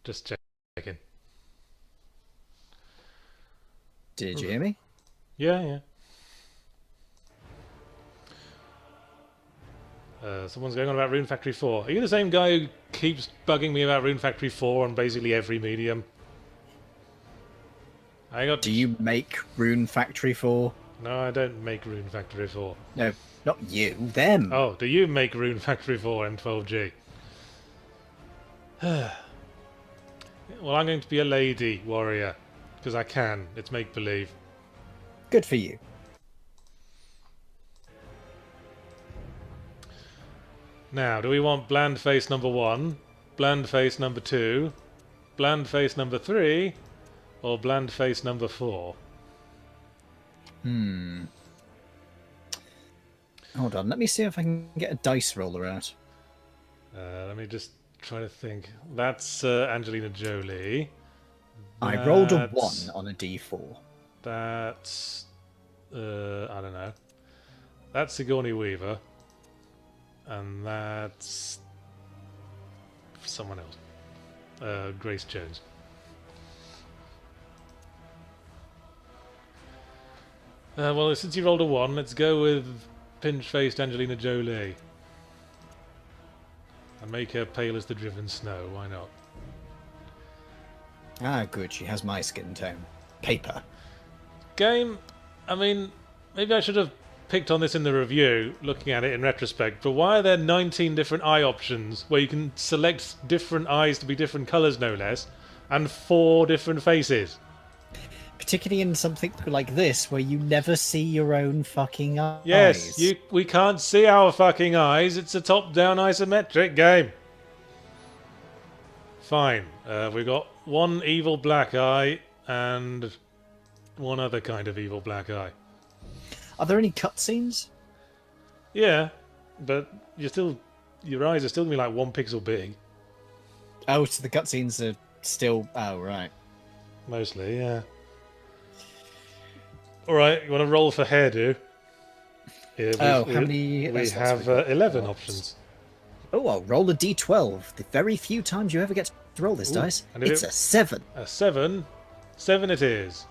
Just checking. Did you hear me? Yeah, yeah. Someone's going on about Rune Factory 4. Are you the same guy who keeps bugging me about Rune Factory 4 on basically every medium? Do you make Rune Factory 4? No, I don't make Rune Factory 4. No, not you, them. Oh, do you make Rune Factory 4 M12G? Well, I'm going to be a lady warrior. Because I can. It's make-believe. Good for you. Now, do we want bland face number 1, bland face number 2, bland face number 3, or bland face number 4? Hold on, let me see if I can get a dice roller out. Let me just try to think. That's Angelina Jolie. I rolled a 1 on a d4. That's... I don't know. That's Sigourney Weaver. And that's... someone else. Grace Jones. Well, since you rolled a 1, let's go with pinch-faced Angelina Jolie. And make her pale as the driven snow, why not? Ah, good, she has my skin tone. Paper. Game, I mean, maybe I should have picked on this in the review, looking at it in retrospect, but why are there 19 different eye options where you can select different eyes to be different colours, no less, and 4 different faces? Particularly in something like this, where you never see your own fucking eyes. Yes, we can't see our fucking eyes. It's a top-down isometric game. Fine. We've got one evil black eye and one other kind of evil black eye. Are there any cutscenes? Yeah, but your eyes are still gonna be like 1 pixel big. Oh, so the cutscenes are still... Oh, right. Mostly, yeah. Alright, you want to roll for hairdo? How many... We have 11 options. Oh, I'll roll a d12. The very few times you ever get to roll this dice. It's a 7. A 7? 7 it is.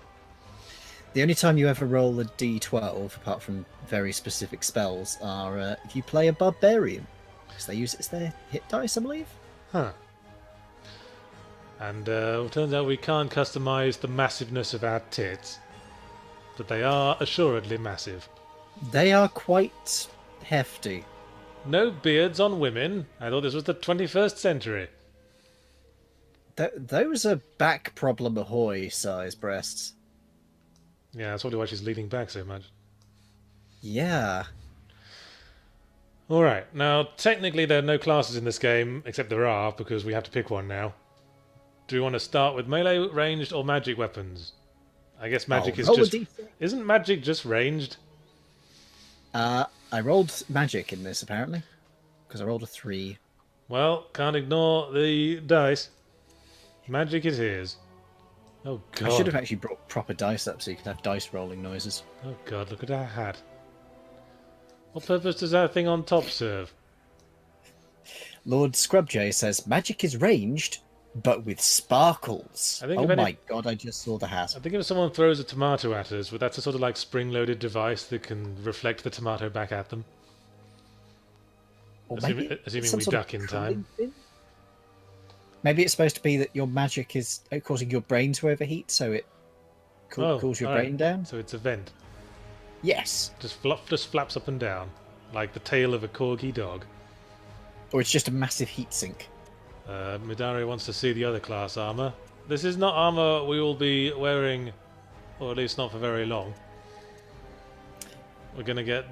The only time you ever roll a d12, apart from very specific spells, are if you play a barbarian. Because they use it as their hit dice, I believe. Huh. And it turns out we can't customise the massiveness of our tits. But they are assuredly massive. They are quite hefty. No beards on women. I thought this was the 21st century. Those are back problem ahoy size breasts. Yeah, that's probably why she's leaning back so much. Yeah. Alright, now technically there are no classes in this game, except there are, because we have to pick one now. Do we want to start with melee, ranged, or magic weapons? I guess magic is just... Isn't magic just ranged? I rolled magic in this, apparently. Because I rolled a 3. Well, can't ignore the dice. Magic it is. Oh, God. I should have actually brought proper dice up so you could have dice rolling noises. Oh, God, look at that hat. What purpose does that thing on top serve? Lord Scrubjay says, magic is ranged, but with sparkles. Oh my God, I just saw the hat. I think if someone throws a tomato at us, that's a sort of like spring-loaded device that can reflect the tomato back at them. Or assuming we duck in time. Maybe it's supposed to be that your magic is causing your brain to overheat, so it cools your brain down. So it's a vent. Yes. Just flaps up and down, like the tail of a corgi dog. Or it's just a massive heat sink. Midari wants to see the other class armor. This is not armor we will be wearing, or at least not for very long. We're gonna get...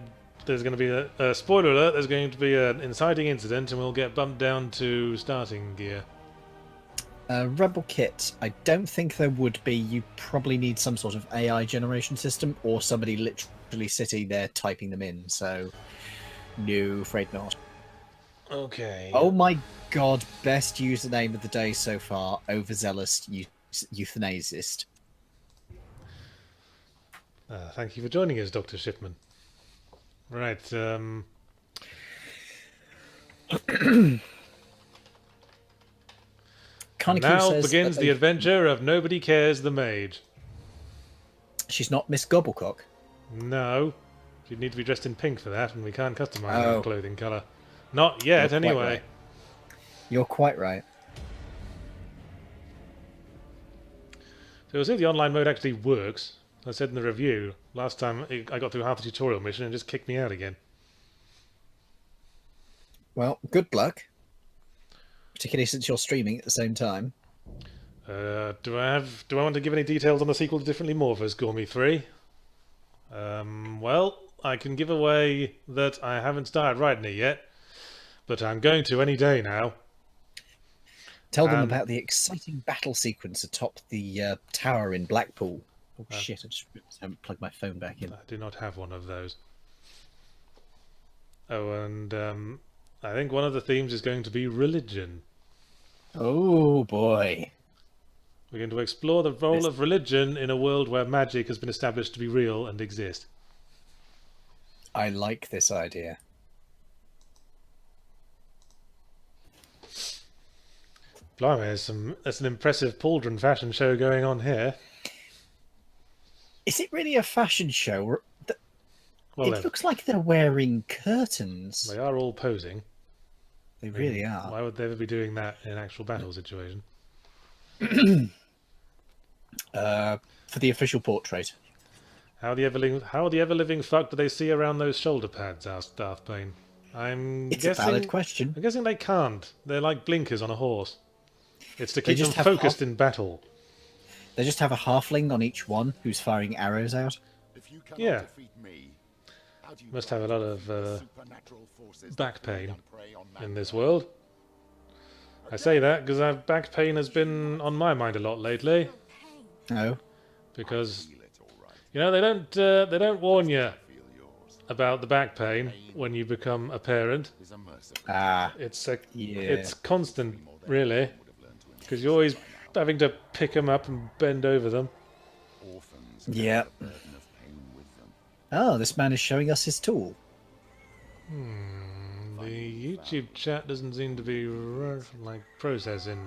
There's going to be a spoiler alert, there's going to be an inciting incident and we'll get bumped down to starting gear. Rebel kit, I don't think there would be. You probably need some sort of AI generation system or somebody literally sitting there typing them in, so no, afraid not. Okay. Oh my God, best username of the day so far, overzealous euthanasist. Thank you for joining us, Dr. Shipman. Right, Kaneki Now says begins that the adventure of Nobody Cares the Mage. she's not Miss Gobblecock. No. You'd need to be dressed in pink for that, and we can't customise Oh. our clothing colour. Not yet, You're quite anyway. right. You're quite right. So you'll see the online mode actually works. I said in the review, last time I got through half the tutorial mission and just kicked me out again. Well, good luck. Particularly since you're streaming at the same time. Do I want to give any details on the sequel to Differently Morphers, Gormy 3? Well, I can give away that I haven't started writing it yet, but I'm going to any day now. Tell them about the exciting battle sequence atop the tower in Blackpool. Oh shit, I just haven't plugged my phone back in. I do not have one of those. Oh, and I think one of the themes is going to be religion. Oh boy. We're going to explore the role of religion in a world where magic has been established to be real and exist. I like this idea. Blimey, there's an impressive pauldron fashion show going on here. Is it really a fashion show? Well, it looks like they're wearing curtains. They are all posing. They really are. Why would they ever be doing that in an actual battle situation? For the official portrait. How the ever-living fuck do they see around those shoulder pads? Asked Darth Bane. It's a valid question. I'm guessing they can't. They're like blinkers on a horse. It's to keep them focused in battle. They just have a halfling on each one who's firing arrows out. Yeah. Must have a lot of back pain in this world. I say that because back pain has been on my mind a lot lately. Oh. Because you know they don't warn you about the back pain when you become a parent. It's constant, really, because you're always having to pick them up and bend over them. Yeah. Oh, this man is showing us his tool. The YouTube chat doesn't seem to be processing,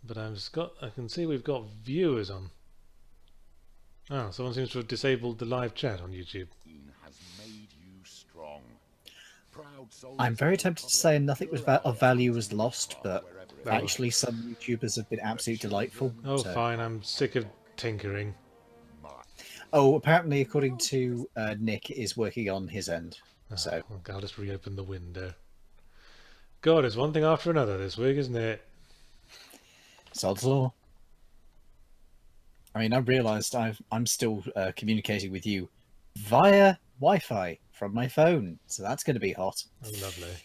but I can see we've got viewers on. Oh, someone seems to have disabled the live chat on YouTube. I'm very tempted to say nothing of value was lost, but actually some YouTubers have been absolutely delightful. Oh, so. Fine, I'm sick of tinkering. Oh, apparently, according to Nick, is working on his end. So I'll just reopen the window. God, it's one thing after another this week, isn't it? Sod's law. I mean, I realised I'm still communicating with you via Wi-Fi from my phone, so that's going to be hot. Oh, lovely.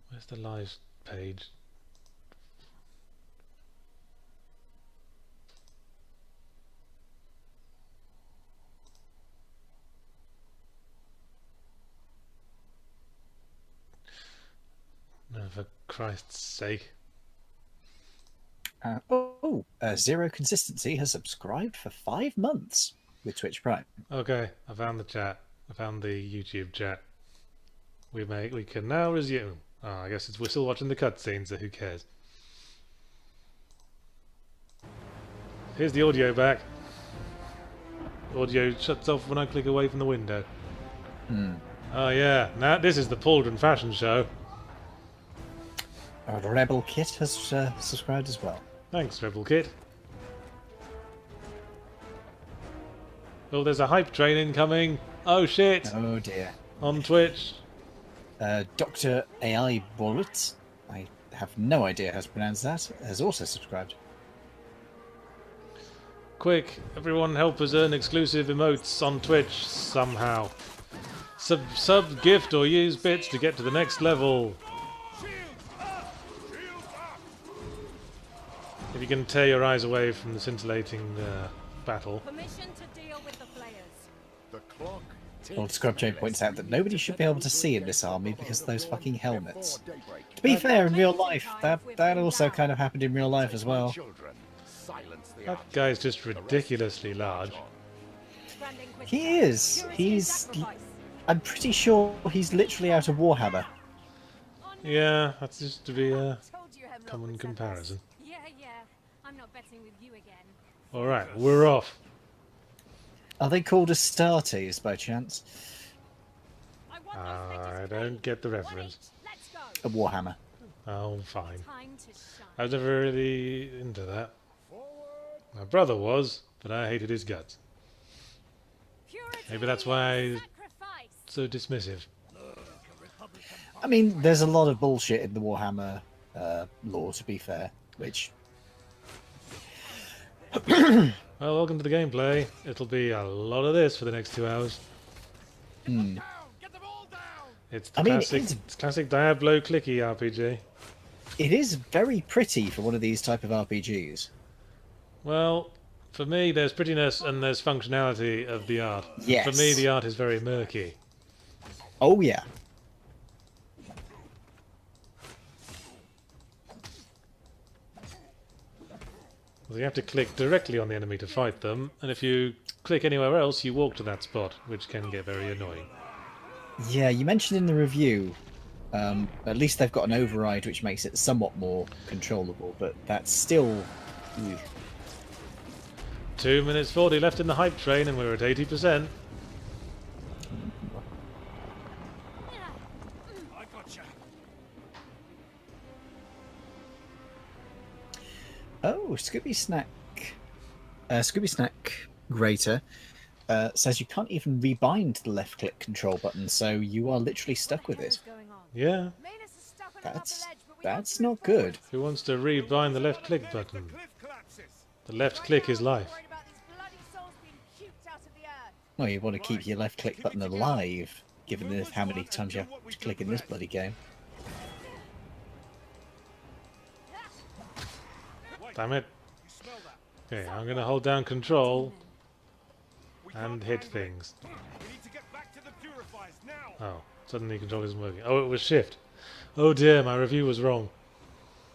Where's the live page? No, for Christ's sake. Zero Consistency has subscribed for 5 months with Twitch Prime. Okay, I found the chat. I found the YouTube chat. We can now resume. Oh, I guess we're still watching the cutscenes, so who cares? Here's the audio back. Audio shuts off when I click away from the window. Oh yeah, now this is the Pauldron fashion show. Rebel Kit has subscribed as well. Thanks, Rebel Kit. Oh, there's a hype train incoming. Oh shit. Oh dear. On Twitch. Dr. AI Bullets, I have no idea how to pronounce that, has also subscribed. Quick, everyone help us earn exclusive emotes on Twitch somehow. Sub, gift, or use bits to get to the next level. If you can tear your eyes away from the scintillating battle. Permission to deal with the players. The clock Lord Scrubjay points out that nobody should be able to see in this army because of those fucking helmets. To be fair, in real life, that also kind of happened in real life as well. That guy's just ridiculously large. He is. I'm pretty sure he's literally out of Warhammer. Yeah, that's just to be a common comparison. I'm not betting with you again. Alright, we're off. Are they called Astartes by chance? I don't get the reference. A Warhammer. Oh, fine. I was never really into that. My brother was, but I hated his guts. Maybe that's why I'm so dismissive. I mean, there's a lot of bullshit in the Warhammer lore, to be fair, which... Well, welcome to the gameplay. It'll be a lot of this for the next 2 hours. It's the classic Diablo clicky RPG. It is very pretty for one of these type of RPGs. Well, for me, there's prettiness and there's functionality of the art. Yes. For me, the art is very murky. Oh, yeah. You have to click directly on the enemy to fight them, and if you click anywhere else, you walk to that spot, which can get very annoying. Yeah, you mentioned in the review, at least they've got an override which makes it somewhat more controllable, but that's still... 2 minutes 40 left in the hype train, and we're at 80%. Oh, Scooby Snack Greater says you can't even rebind the left-click control button, so you are literally stuck with it. Yeah. That's not good. Who wants to rebind the left-click button? The left click is life. Well, you want to keep your left-click button alive, given how many times you have to click in this bloody game. Damn it. Okay, I'm going to hold down control and hit things. Oh, suddenly control isn't working. Oh, it was shift. Oh dear, my review was wrong.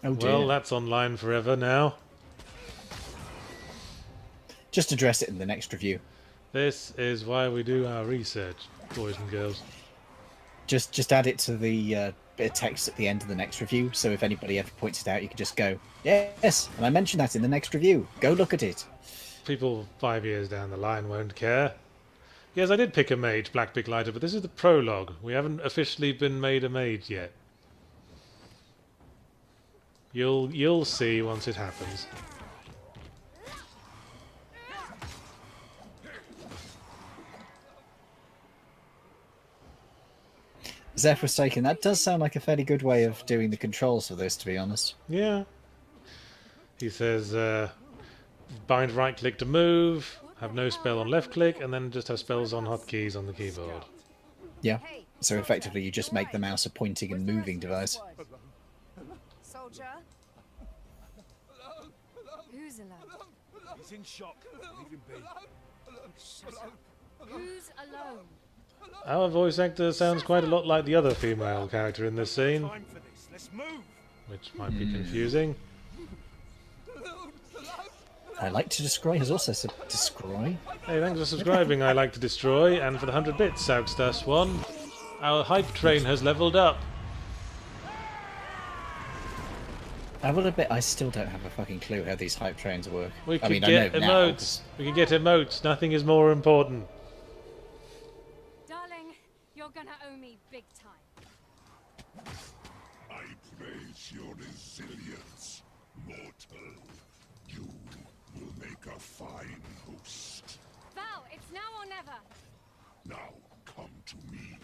Oh dear. Well, that's online forever now. Just address it in the next review. This is why we do our research, boys and girls. Just add it to the bit of text at the end of the next review, so if anybody ever points it out, you can just go, yes, and I mentioned that in the next review. Go look at it. People 5 years down the line won't care. Yes, I did pick a mage, Black Pick Lighter, but this is the prologue. We haven't officially been made a mage yet. You'll see once it happens. Zeph was taken. That does sound like a fairly good way of doing the controls for this, to be honest. Yeah. He says, bind right click to move, have no spell on left click, and then just have spells on hotkeys on the keyboard. Yeah. So effectively you just make the mouse a pointing and moving device. Soldier? Who's alone? He's in shock. Leave him be. Shut up. Who's alone? Our voice actor sounds quite a lot like the other female character in this scene, Time for this. Let's move. which might be confusing. I like to destroy has also said destroy. Hey, thanks for subscribing, I like to destroy, and for the 100 bits, Sougstar Swan. Our hype train has leveled up. I will admit I still don't have a fucking clue how these hype trains work. We I could mean, get I know emotes. We could get emotes. Nothing is more important. Darling, you're gonna owe me big time. I praise your resilience, mortal. You will make a fine host. Val, it's now or never. Now come to me.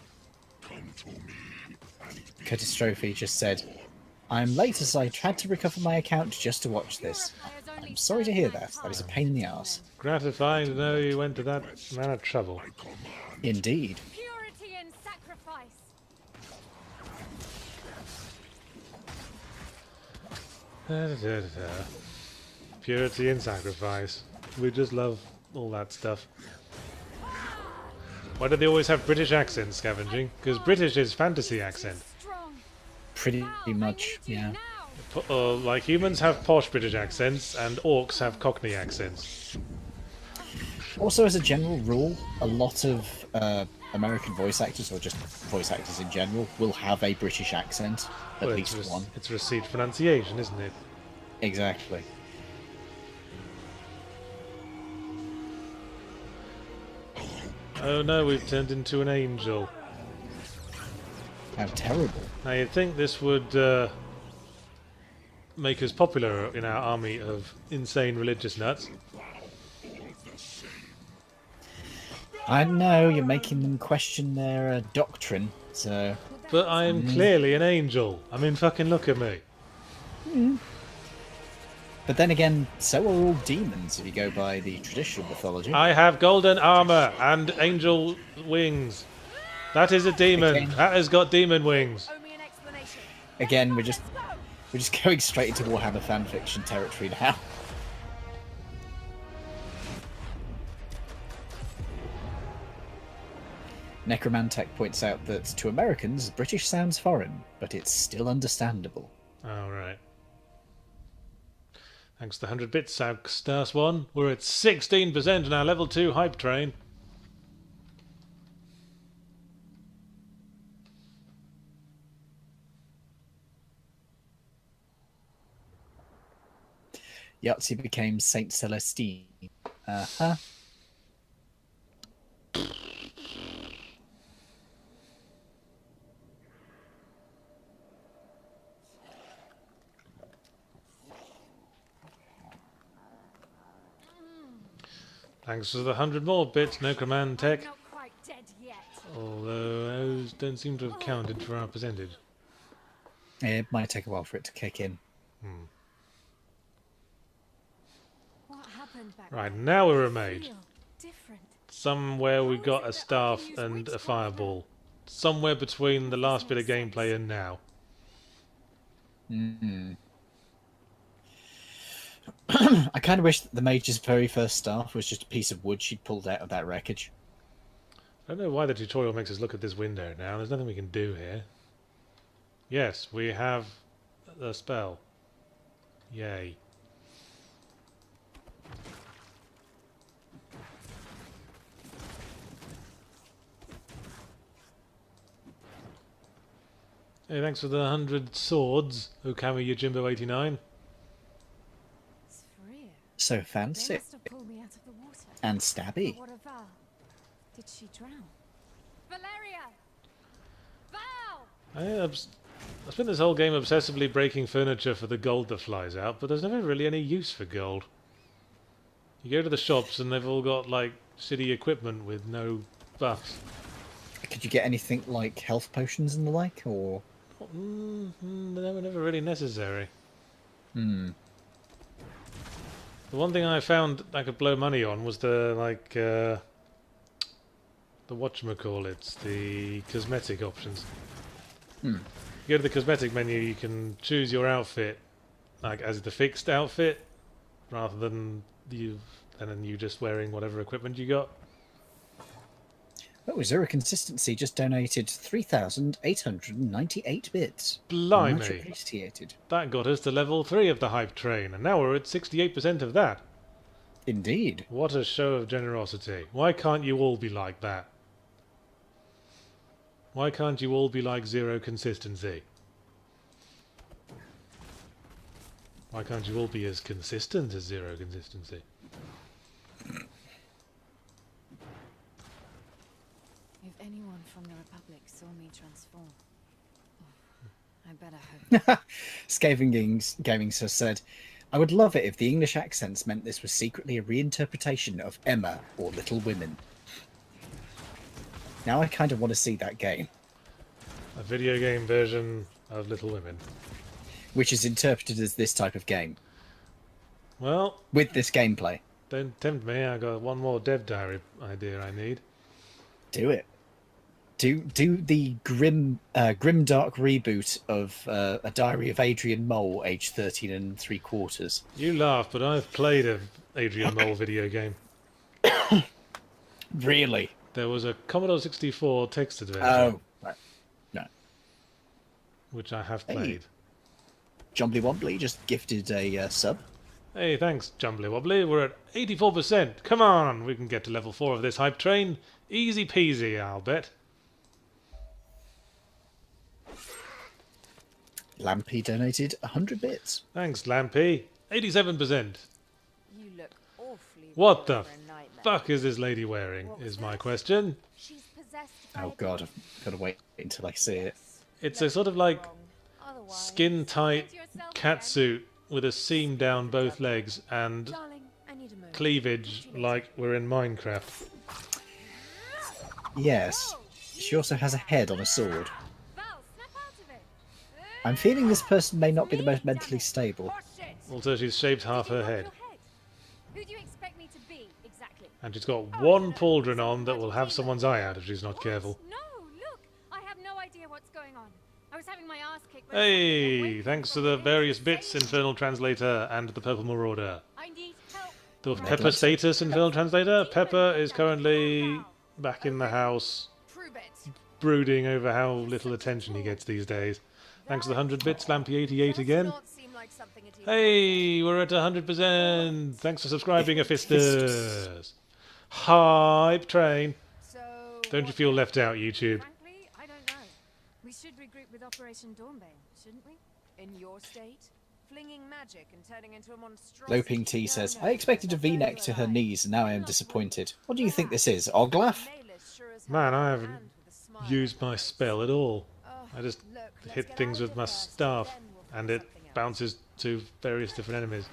Come to me and be Curtis Trophy just said, I'm late as I had to recover my account just to watch this. I'm sorry to hear that. That is a pain in the arse. Gratifying to know you went to that amount of trouble. Indeed. Purity and sacrifice. Purity and sacrifice. We just love all that stuff. Why do they always have British accents scavenging? Because British is fantasy accent. Strong. Pretty Val, I much, need you yeah. now. Like humans have posh British accents and orcs have Cockney accents. Also, as a general rule, a lot of American voice actors, or just voice actors in general, will have a British accent, at Well, least one. It's received pronunciation, isn't it? Exactly. Oh no, we've turned into an angel. How terrible. Now you'd think this would make us popular in our army of insane religious nuts. I know, you're making them question their doctrine, so... But I am clearly an angel. I mean, fucking look at me. But then again, so are all demons, if you go by the traditional mythology. I have golden armor and angel wings. That is a demon. Again. That has got demon wings. Owe me an explanation. Again, we're just going straight into Warhammer fanfiction territory now. Necromantech points out that to Americans, British sounds foreign, but it's still understandable. All right. Thanks to the 100 bits, Stas one. We're at 16% in our level 2 hype train. Yahtzee became Saint Celestine. Uh-huh. Thanks to the 100 more bits, Necromantech. Not quite dead yet. Although those don't seem to have counted for our percentage. It might take a while for it to kick in. What happened back Right, then? now we're a mage. Feel different. Somewhere we got a staff and a fireball. Somewhere between the last bit of gameplay and now. I kind of wish that the mage's very first staff was just a piece of wood she'd pulled out of that wreckage. I don't know why the tutorial makes us look at this window now. There's nothing we can do here. Yes, we have a spell. Yay. Hey, thanks for the 100 swords, Okami Yojimbo 89. It's Freya. So They fancy. must have pulled me out of the water. And But stabby. what of Val? Did she drown? Valeria! Val! I spent this whole game obsessively breaking furniture for the gold that flies out, but there's never really any use for gold. You go to the shops and they've all got, like, shitty equipment with no buffs. Could you get anything like health potions and the like, or... They were never really necessary. Hmm. The one thing I found I could blow money on was the, like, the whatchamacallits, the cosmetic options. You go to the cosmetic menu, you can choose your outfit, like, as the fixed outfit, rather than you just wearing whatever equipment you got. Oh, Zero Consistency just donated 3,898 bits. Blimey. Much appreciated. That got us to level 3 of the hype train, and now we're at 68% of that. Indeed. What a show of generosity. Why can't you all be like that? Why can't you all be like Zero Consistency? Why can't you all be as consistent as Zero Consistency? If anyone from the Republic saw me transform, I better hope. Skaven Gaming has said, I would love it if the English accents meant this was secretly a reinterpretation of Emma or Little Women. Now I kind of want to see that game, A video game version of Little Women. which is interpreted as this type of game, Well, with this gameplay. don't tempt me, I got one more dev diary idea I need. Do it. Do the grim dark reboot of A Diary of Adrian Mole, age 13 3/4. You laugh, but I've played a Adrian Mole video game. Really? There was a Commodore 64 text adventure, Oh, right. No. which I have Hey. played. Jumbly Wobbly just gifted a sub. Hey, thanks, Jumbly Wobbly. We're at 84%. Come on, we can get to level 4 of this hype train. Easy peasy, I'll bet. Lampy donated 100 bits. Thanks, Lampy. 87%. You look awfully What well the for a nightmare. fuck is this lady wearing, is my question. She's possessed by Oh a god, demon. I've got to wait until I see it. It's a sort of like Wrong. Otherwise, skin-tight get yourself cat again. suit with a seam down both legs and Darling, I need a moment. cleavage like we're in Minecraft. Yes. She also has a head on a sword. Val, snap out of it. I'm feeling this person may not be the most mentally stable. Also, she's shaved half her head. Who do you expect me to be, exactly? And she's got one pauldron on that will have someone's eye out if she's not careful. No, look, I have no idea what's going on. I was having my ass kicked. Hey, thanks to the various bits, Infernal Translator and the Purple Marauder. I need help. The Pepper status, Infernal Translator. Pepper is currently back in the house, Prove it. brooding over how little attention he gets these days. Thanks to the 100 bits, Lampy88 again. Hey, we're at 100%. Thanks for subscribing, Escapist. Hype train. So, Don't you feel left out, YouTube? frankly, I don't know. We should regroup with Operation Dawnbane, shouldn't we? In your state? Flinging magic and turning into a monstrosity. Loping T says, I expected a V-neck to her knees and now I am disappointed. What do you think this is, Oglaf? Man, I haven't used my spell at all. I just hit things with my staff and it bounces to various different enemies,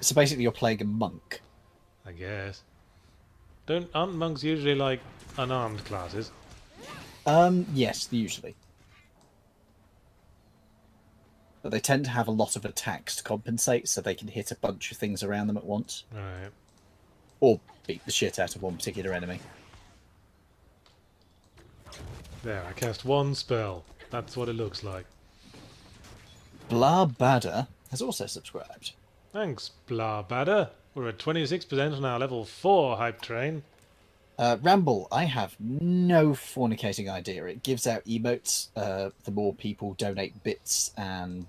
So basically you're playing a monk. I guess. Aren't monks usually like unarmed classes? Yes, usually. But they tend to have a lot of attacks to compensate, so they can hit a bunch of things around them at once. Right. Or beat the shit out of one particular enemy. There, I cast one spell. That's what it looks like. Blah Badder has also subscribed. Thanks, Blah Badder. We're at 26% on our level 4 hype train. Ramble, I have no fornicating idea. It gives out emotes the more people donate bits and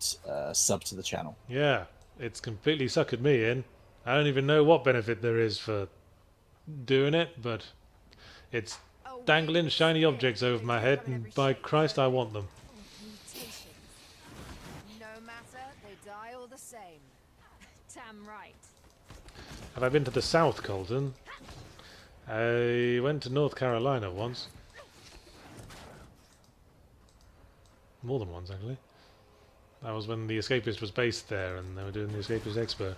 sub to the channel. Yeah, it's completely suckered me in. I don't even know what benefit there is for doing it, but it's dangling shiny objects over my head, and by Christ, I want them. Mutations. No matter, they die all the same. Damn right. Have I been to the South, Colton? I went to North Carolina once. More than once, actually. That was when the Escapist was based there, and they were doing the Escapist Expo.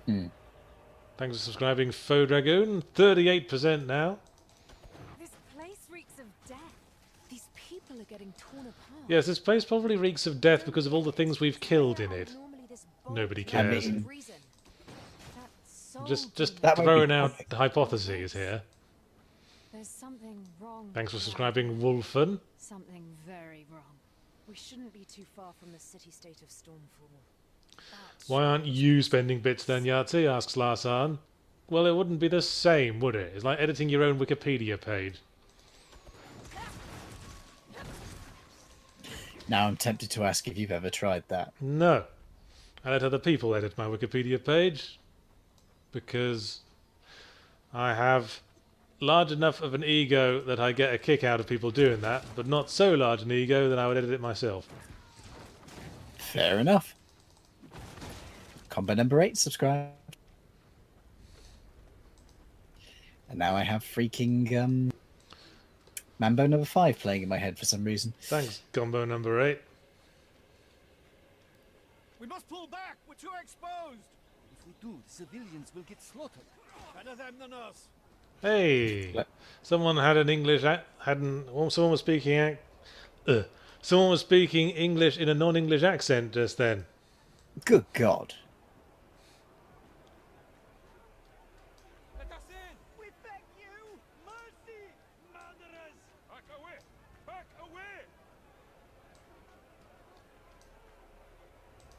Hmm. Thanks for subscribing, Faux Dragoon. 38% now. This place reeks of death. These people are getting torn apart. Yes, this place probably reeks of death because of all the things we've killed in it. Nobody cares. I mean, Just That might be throwing out perfect. the hypotheses here. There's something wrong. Thanks for here. subscribing, Wolfen. Something very wrong. We shouldn't be too far from the city-state of Stormfall. That Why aren't you spending bits then, Yahtzee? Asks Larsan. Well, it wouldn't be the same, would it? It's like editing your own Wikipedia page. Now I'm tempted to ask if you've ever tried that. No. I let other people edit my Wikipedia page because I have large enough of an ego that I get a kick out of people doing that, but not so large an ego that I would edit it myself. Fair enough. Combo number 8 subscribed. And now I have freaking Mambo number 5 playing in my head for some reason. Thanks, Gombo number 8. We must pull back. We're too exposed. If we do, the civilians will get slaughtered. Better them than us. Hey, What? someone had an English someone was speaking someone was speaking English in a non-English accent just then. Good God. Let us in. We beg you. Mercy. Murderers. Back away. Back away.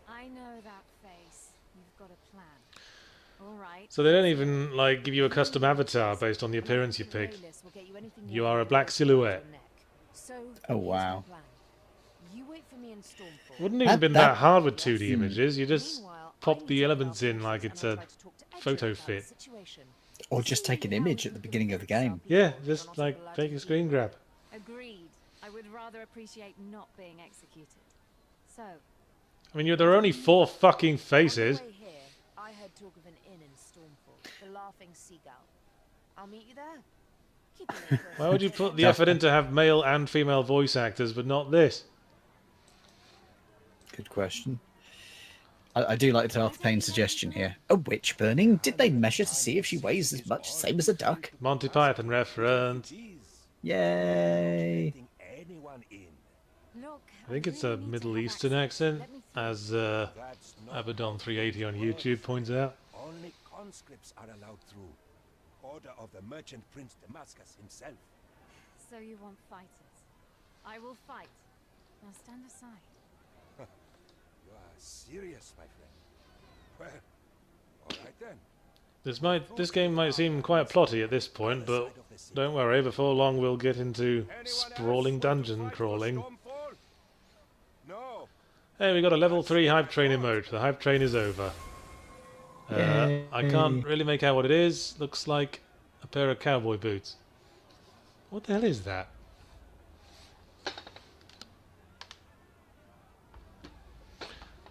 I know that face. You've got a plan. All right. So they don't even like give you a custom avatar based on the appearance you pick. You are a black silhouette. So, Oh, here's my wow. plan. You wait for me in Stormfall. Wouldn't even been That- that hard with 2D images. You just Meanwhile, I pop need the to elements look in after like things it's and a I'll try to talk to Edric photo about the fit. situation. Or just take an image at the beginning of the game. Yeah, just like take a screen grab. Agreed. I would rather appreciate not being executed. So, I mean, there are only 4 fucking faces. on the way here, I heard talk of an inn in Stormfall, the Laughing Seagull. I'll meet you there. Keep your name Why would you put the effort in to have male and female voice actors, but not this? Good question. I do like the Arthur Payne suggestion here. A witch burning? Did they measure to see if she weighs as much, same as a duck? Monty Python reference. Yay! Anyone in. Look, I think it's really a need to Middle have Eastern access. accent, Let me think. as That's not Abaddon380 on YouTube points out. Only conscripts are allowed through. Order of the merchant Prince Damascus himself. So you want fighters? I will fight. Now stand aside. You are serious, my friend. Well, all right then. This game might seem quite plotty at this point, but don't worry, before long we'll get into sprawling dungeon crawling. No. Hey, we got a level 3 hype train emote. The hype train is over. I can't really make out what it is. Looks like a pair of cowboy boots. What the hell is that?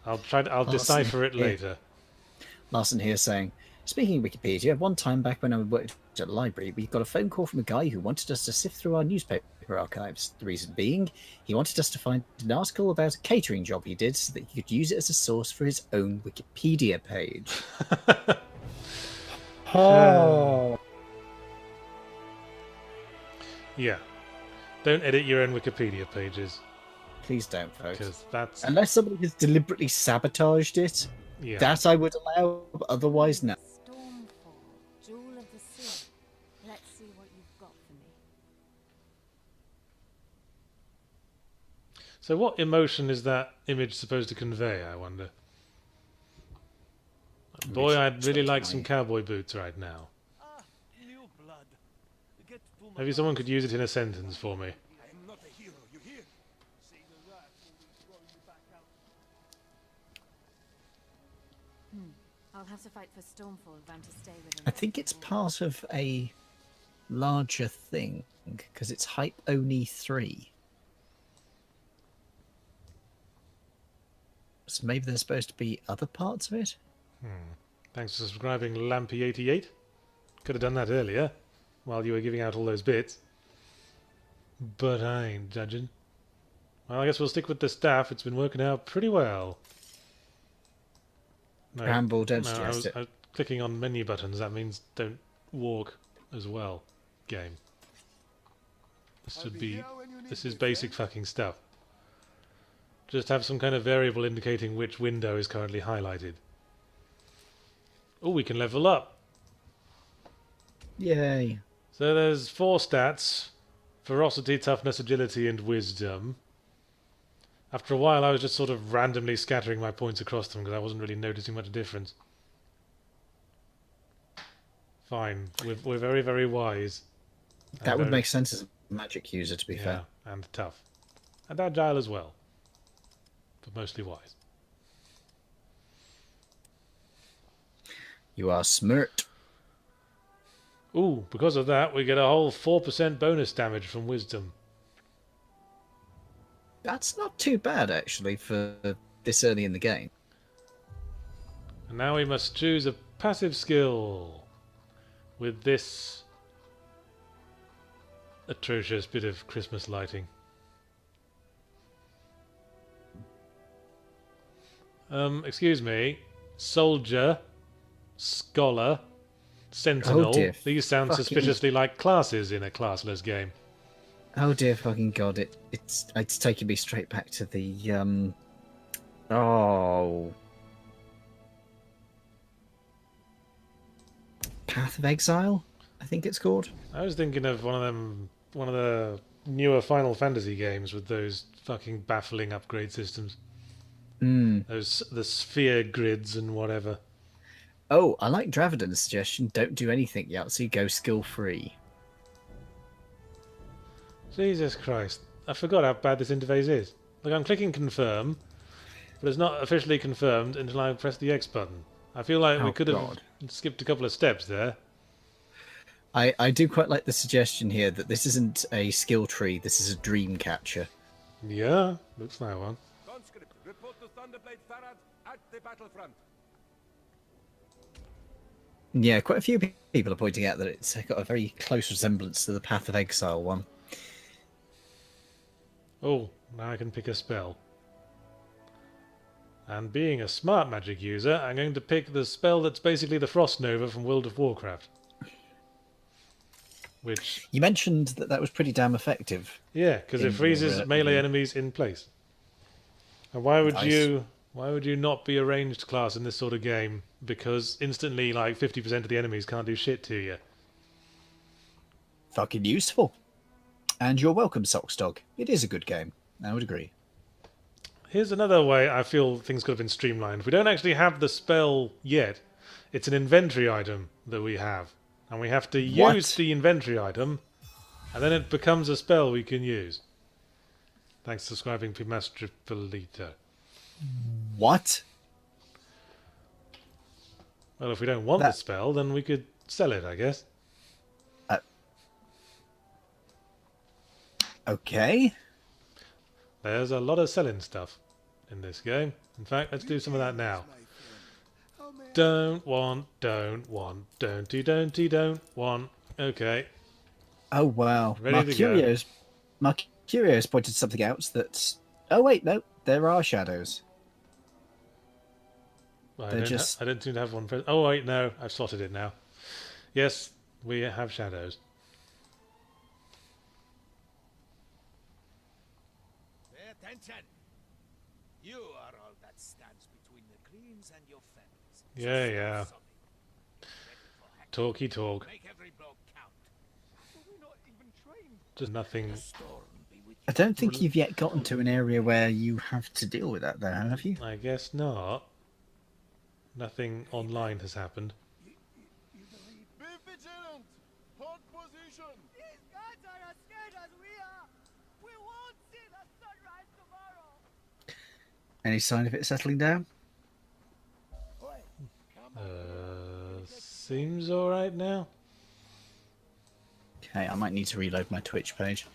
I'll decipher it later. Larson here saying, speaking of Wikipedia, one time back when I worked at the library, we got a phone call from a guy who wanted us to sift through our newspaper archives. The reason being, he wanted us to find an article about a catering job he did so that he could use it as a source for his own Wikipedia page. Oh. Yeah. Don't edit your own Wikipedia pages, Please don't, folks. because that's... Unless somebody has deliberately sabotaged it, Yeah. that I would allow, but otherwise no. Stormfall, Jewel of the Sea. Let's see what you've got for me. So what emotion is that image supposed to convey, I wonder? Boy, I'd really like some cowboy boots right now. Ah, new blood. Get to my Maybe someone could use it in a sentence for me. I am not a hero, you hear? Say the rat when we throw you back out. I'll have to fight for Stormfall if I'm to stay with him. I think it's part of a larger thing, because it's Hype Oni 3. So maybe there's supposed to be other parts of it? Thanks for subscribing, Lampy88. Could have done that earlier, while you were giving out all those bits. But I ain't judging. Well, I guess we'll stick with the staff. It's been working out pretty well. No, Bramble, don't no, suggest it. I was clicking on menu buttons. That means don't walk as well. Game. This should be... This is basic fucking stuff. Just have some kind of variable indicating which window is currently highlighted. Oh, we can level up. Yay. So there's 4 stats. Ferocity, toughness, agility, and wisdom. After a while I was just sort of randomly scattering my points across them because I wasn't really noticing much difference. Fine. We're very, very wise. That would And make sense as a magic user, to be yeah, fair. and tough. And agile as well. But mostly wise. You are smart. Ooh, because of that we get a whole 4% bonus damage from wisdom. That's not too bad, actually, for this early in the game. And now we must choose a passive skill with this atrocious bit of Christmas lighting. Excuse me. Soldier, Scholar, Sentinel. Oh dear. These sound Fucking- suspiciously like classes in a classless game. Oh dear fucking god, it's taking me straight back to the oh, Path of Exile, I think it's called. I was thinking of one of the newer Final Fantasy games with those fucking baffling upgrade systems. The sphere grids and whatever. Oh, I like Dravidan's suggestion. Don't do anything, Yahtzee. Go skill-free. Jesus Christ. I forgot how bad this interface is. Like, I'm clicking confirm, but it's not officially confirmed until I press the X button. I feel like we Oh, could have God. skipped a couple of steps there. I do quite like the suggestion here that this isn't a skill tree, this is a dream catcher. Yeah, looks like one. Conscript, report to Thunderblade Farad at the battlefront. Yeah, quite a few people are pointing out that it's got a very close resemblance to the Path of Exile one. Oh, now I can pick a spell. And being a smart magic user, I'm going to pick the spell that's basically the Frost Nova from World of Warcraft. Which... You mentioned that that was pretty damn effective. Yeah, because it freezes melee enemies in place. And why would you not be a ranged class in this sort of game? Because instantly, like, 50% of the enemies can't do shit to you. Fucking useful. And you're welcome, Socksdog. It is a good game. I would agree. Here's another way I feel things could have been streamlined. We don't actually have the spell yet. It's an inventory item that we have. And we have to use the inventory item, and then it becomes a spell we can use. Thanks for subscribing to Master Polito. What? Well, if we don't want the spell, then we could sell it, I guess. Okay. There's a lot of selling stuff in this game. In fact, let's do some of that now. Don't want. Don't want. Okay. Oh, wow. Ready to go. Mercurio's pointed something out that's... Oh, wait, no. There are shadows. Well, I don't seem to have one. Oh, wait, no. I've slotted it now. Yes, we have shadows. Pay attention. You are all that stands between the greens and your families. Yeah. Talky talk. Make every blow count. We're not even trained. Just nothing. I don't think you've yet gotten to an area where you have to deal with that, though, have you? I guess not. Nothing online has happened. Be vigilant. Hold position. These guys are as scared as we are. We won't see the sunrise tomorrow. Any sign of it settling down? Seems alright now. Okay, I might need to reload my Twitch page.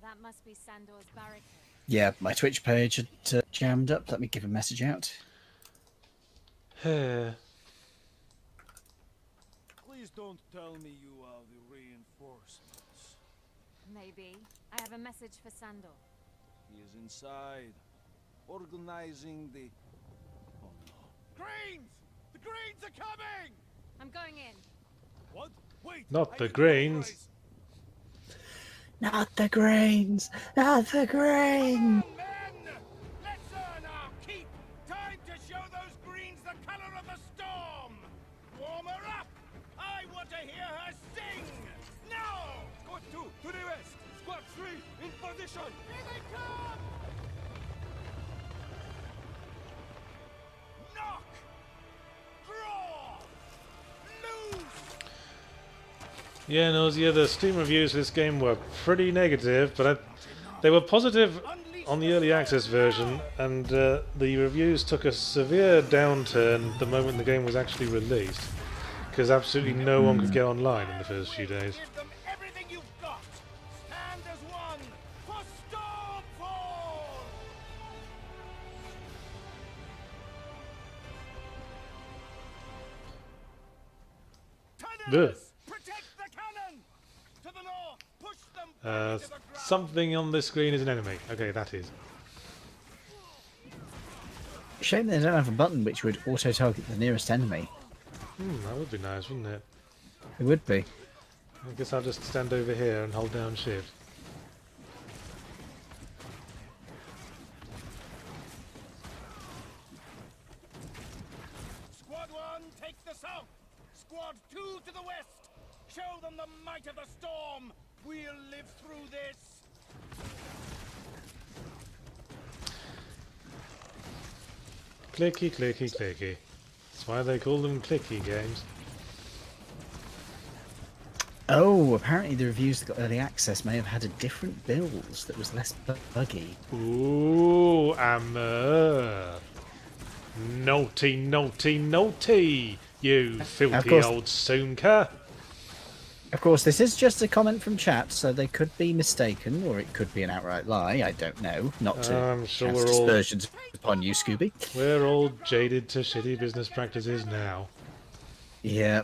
That must be Sandor's barricade. Yeah, my Twitch page had jammed up. Let me give a message out. Please don't tell me you are the reinforcements. Maybe. I have a message for Sandor. He is inside, organizing the... Oh no. Greens! The Greens are coming! I'm going in. What? Wait! Not the Greens. Not the grains! Not the grains! Men! Let's earn our keep! Time to show those Greens the color of the storm! Warm her up! I want to hear her sing! Now! Squad 2, to the west! Squad 3, in position! Here they come! Knock! Draw! Loose! Yeah, Nausea, the Steam reviews for this game were pretty negative, but they were positive on the early access version, and the reviews took a severe downturn the moment the game was actually released, because absolutely no one could get online in the first few days. Give them everything you've got! Stand as one for Stormfall! Tunnels! Protect the cannon! To the north! Push them back into the ground! Something on this screen is an enemy. Okay, that is. Shame they don't have a button which would auto-target the nearest enemy. That would be nice, wouldn't it? It would be. I guess I'll just stand over here and hold down shift. Squad 1, take the south! Squad 2 to the west! Show them the might of the storm! We'll live through this! Clicky, clicky, clicky. That's why they call them clicky games. Oh, apparently the reviews that got early access may have had a different build that was less buggy. Ooh, Amber. Naughty, naughty, naughty. You filthy old soonker. Of course, this is just a comment from chat, so they could be mistaken, or it could be an outright lie. I don't know. Not to I'm sure cast we're all... aspersions upon you, Scooby. We're all jaded to shitty business practices now. Yeah.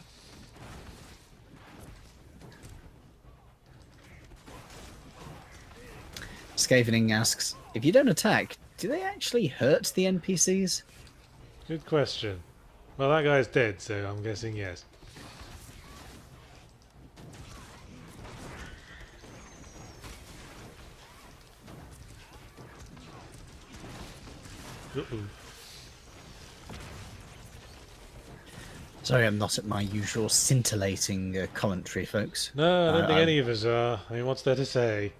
Skavening asks, if you don't attack, do they actually hurt the NPCs? Good question. Well, that guy's dead, so I'm guessing yes. Uh-oh. Sorry, I'm not at my usual scintillating commentary, folks. No, I don't think any of us are. I mean, what's there to say?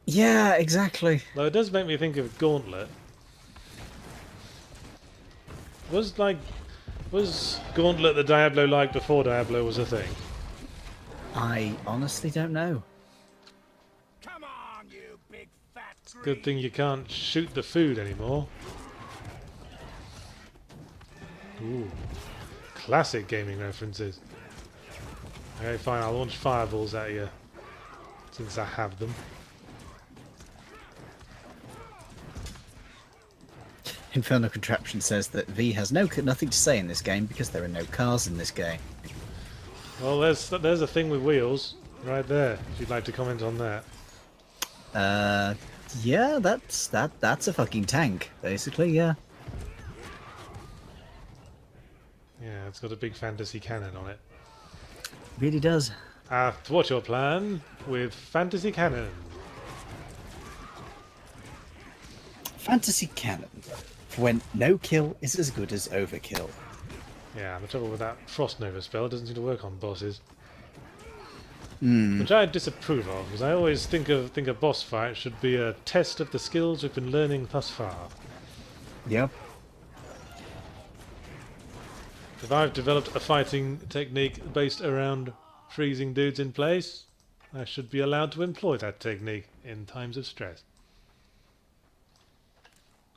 Yeah, exactly. Though it does make me think of Gauntlet. Was Gauntlet the Diablo-like before Diablo was a thing? I honestly don't know. Come on, you big fat Good thing you can't shoot the food anymore. Ooh. Classic gaming references. Okay, fine, I'll launch fireballs at you. Since I have them. Infernal Contraption says that V has nothing to say in this game because there are no cars in this game. Well, there's a thing with wheels right there. If you'd like to comment on that. Yeah, that's a fucking tank, basically. Yeah. Yeah, it's got a big fantasy cannon on it. Really does. What's your plan with fantasy cannon? Fantasy cannon. When no kill is as good as overkill. Yeah, the trouble with that Frost Nova spell, it doesn't seem to work on bosses. Hmm. Which I disapprove of, because I always think a boss fight should be a test of the skills we've been learning thus far. Yep. If I've developed a fighting technique based around freezing dudes in place, I should be allowed to employ that technique in times of stress.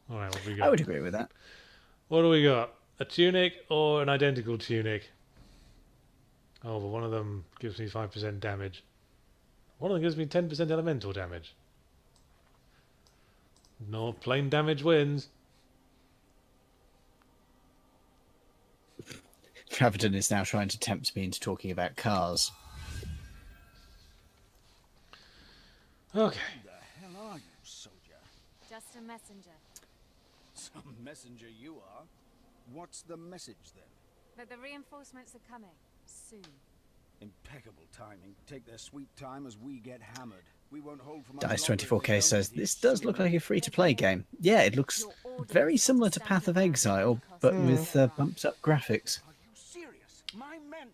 Alright, what have we got? I would agree with that. What do we got? A tunic or an identical tunic? Oh, but one of them gives me 5% damage. One of them gives me 10% elemental damage. No, plain damage wins. Traverton is now trying to tempt me into talking about cars. Okay. Who the hell are you, soldier? Just a messenger. Some messenger you are. What's the message then? But the reinforcements are coming. Soon. Impeccable timing. Take their sweet time as we get hammered. We won't hold for much longer if Dice24k they says, don't. this does look like a free-to-play game. Yeah, it looks very similar to Path of Exile, but with bumped-up graphics. Are you serious? My men.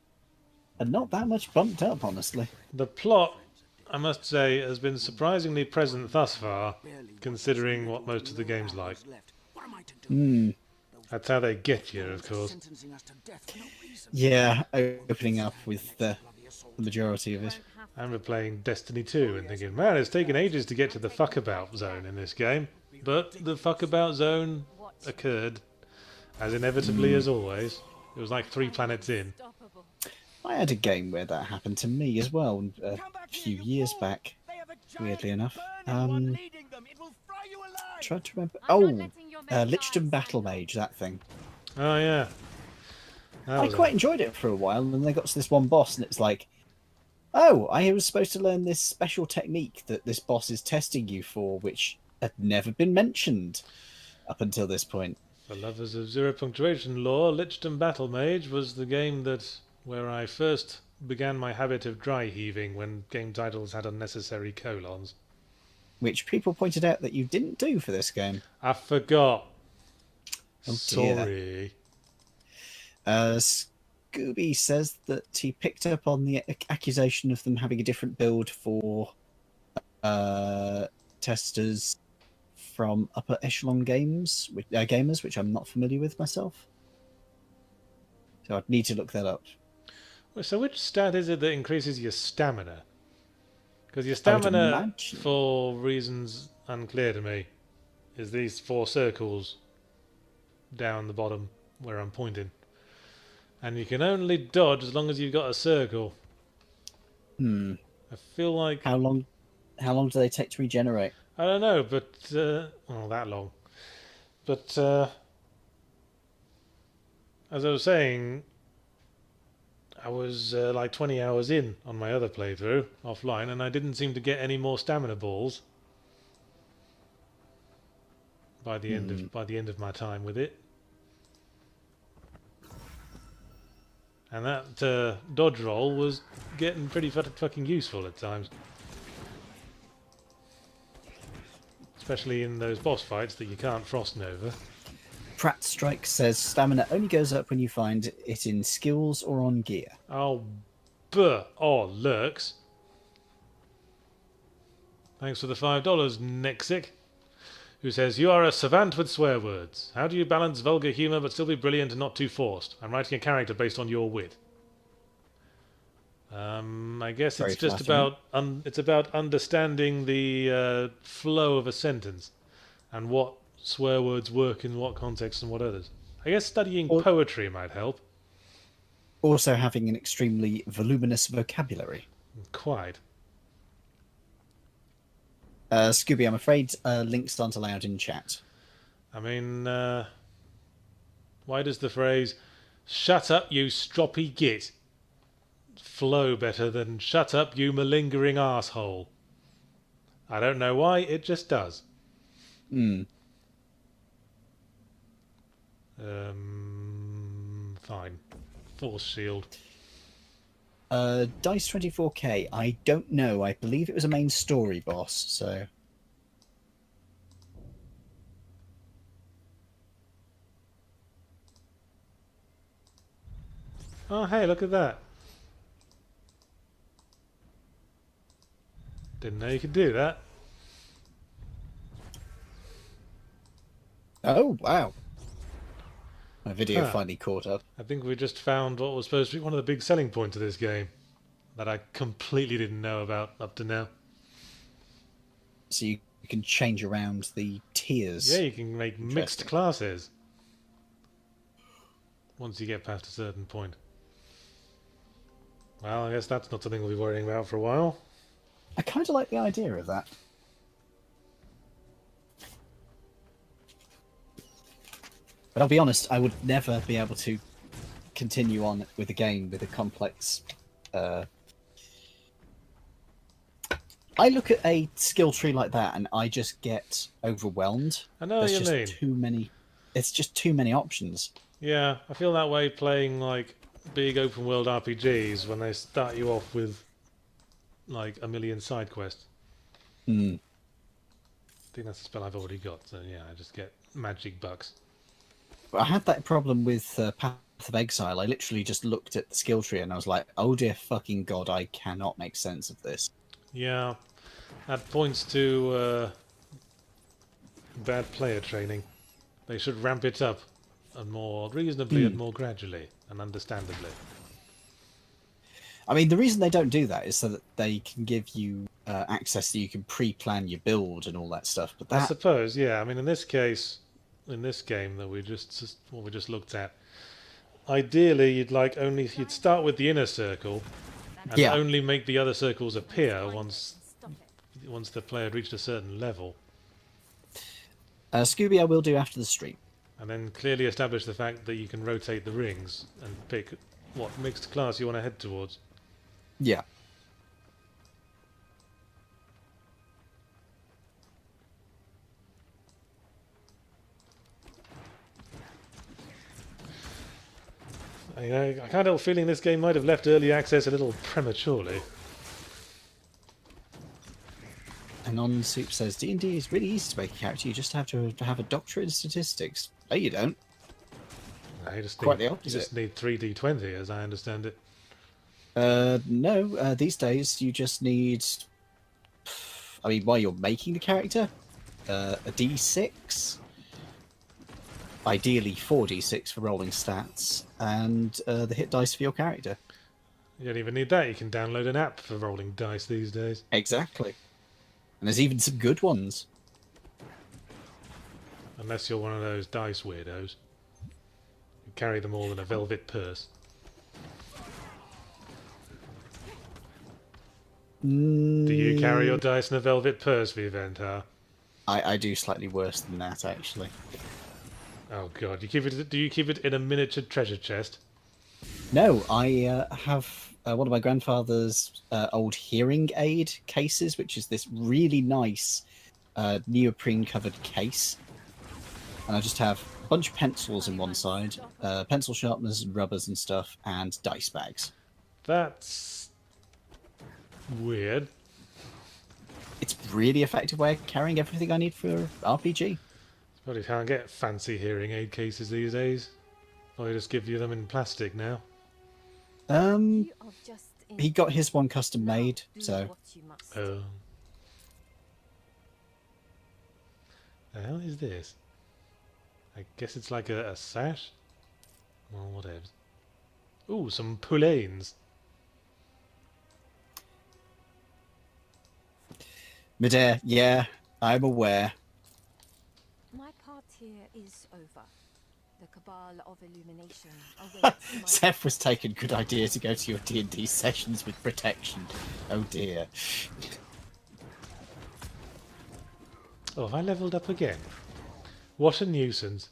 And not that much bumped up, honestly. The plot, I must say, has been surprisingly present thus far, considering what most of the game's like. What am I to do? That's how they get you, of course. Sentencing us to death for no reason. Yeah, opening up with the majority of it. I remember playing Destiny 2 and thinking, man, it's taken ages to get to the fuckabout zone in this game. But the fuckabout zone occurred, as inevitably as always. It was like 3 planets in. I had a game where that happened to me as well, a Come back few here, you years fool. back, They have a giant weirdly enough. burning one leading them. It will fry you alive. Tried to remember. I'm not Oh, letting your men Lichtenstein die, Battle Samuel. Mage, that thing. Oh, yeah. That I was quite enjoyed it for a while, and then they got to this one boss, and it's like, oh, I was supposed to learn this special technique that this boss is testing you for, which had never been mentioned up until this point. For lovers of zero punctuation lore, Lichtenstein Battle Mage was the game where I first began my habit of dry heaving when game titles had unnecessary colons. Which people pointed out that you didn't do for this game. I forgot. Oh, dear. Sorry. Scooby says that he picked up on the accusation of them having a different build for testers from upper echelon games, gamers, which I'm not familiar with myself. So I'd need to look that up. Well, so which stat is it that increases your stamina? Because your I would stamina, imagine- for reasons unclear to me, is these 4 circles down the bottom where I'm pointing. And you can only dodge as long as you've got a circle. Hmm. I feel like... How long do they take to regenerate? I don't know, but... well, that long. But, as I was saying, I was like 20 hours in on my other playthrough, offline, and I didn't seem to get any more stamina balls by the end of my time with it. And that dodge roll was getting pretty fucking useful at times. Especially in those boss fights that you can't frost nova. Pratt Strike says stamina only goes up when you find it in skills or on gear. Oh, lurks. Thanks for the $5, Nexic, who says, you are a savant with swear words. How do you balance vulgar humour but still be brilliant and not too forced? I'm writing a character based on your wit. I guess Very it's just flattering. about it's about understanding the flow of a sentence and what swear words work in what context and what others. I guess studying poetry might help. Also having an extremely voluminous vocabulary. Quite. Scooby, I'm afraid links aren't allowed in chat. I mean, why does the phrase "shut up, you stroppy git" flow better than "shut up, you malingering arsehole"? I don't know why, it just does. Fine. Force shield. Dice 24K, I don't know. I believe it was a main story boss, so... Oh, hey, look at that. Didn't know you could do that. Oh, wow. My video finally caught up. I think we just found what was supposed to be one of the big selling points of this game that I completely didn't know about up to now. So you can change around the tiers. Yeah, you can make mixed classes once you get past a certain point. Well, I guess that's not something we'll be worrying about for a while. I kind of like the idea of that. But I'll be honest, I would never be able to continue on with a game with a complex... I look at a skill tree like that and I just get overwhelmed. I know what you mean. Too many... It's just too many options. Yeah, I feel that way playing like big open world RPGs when they start you off with like a million side quests. I think that's a spell I've already got, so yeah, I just get magic bucks. I had that problem with Path of Exile. I literally just looked at the skill tree and I was like, oh dear fucking god, I cannot make sense of this. Yeah, that points to bad player training. They should ramp it up and more reasonably and more gradually and understandably. I mean, the reason they don't do that is so that they can give you access so you can pre-plan your build and all that stuff. But that... I suppose, yeah. I mean, in this case, in this game that we just looked at, ideally you'd start with the inner circle and only make the other circles appear once the player had reached a certain level. Scooby, I will do after the stream. And then clearly establish the fact that you can rotate the rings and pick what mixed class you want to head towards. Yeah. I can't help feeling this game might have left early access a little prematurely. And On Soup says, D&D is really easy to make a character. You just have to have a doctorate in statistics. No, you don't. No, you just Quite need, the opposite. You just need 3d20, as I understand it. No, these days you just need... I mean, while you're making the character, a d6, ideally 4d6 for rolling stats, and the hit dice for your character. You don't even need that. You can download an app for rolling dice these days. Exactly. And there's even some good ones. Unless you're one of those dice weirdos. You carry them all in a velvet purse. Do you carry your dice in a velvet purse for the event, huh? I do slightly worse than that, actually. Oh god, do you keep it in a miniature treasure chest? No, I have one of my grandfather's old hearing aid cases, which is this really nice neoprene-covered case. And I just have a bunch of pencils in one side, pencil sharpeners and rubbers and stuff, and dice bags. That's weird. It's a really effective way of carrying everything I need for RPG. Probably can't get fancy hearing aid cases these days. Probably just give you them in plastic now. He got his one custom made, so... Oh. The hell is this? I guess it's like a sash? Well, whatever. Ooh, some poulaines. Medea, yeah, I'm aware. My part here is over. The cabal of illumination awaits my... Seth was taking good idea to go to your D&D sessions with protection. Oh dear. Oh, have I leveled up again? What a nuisance.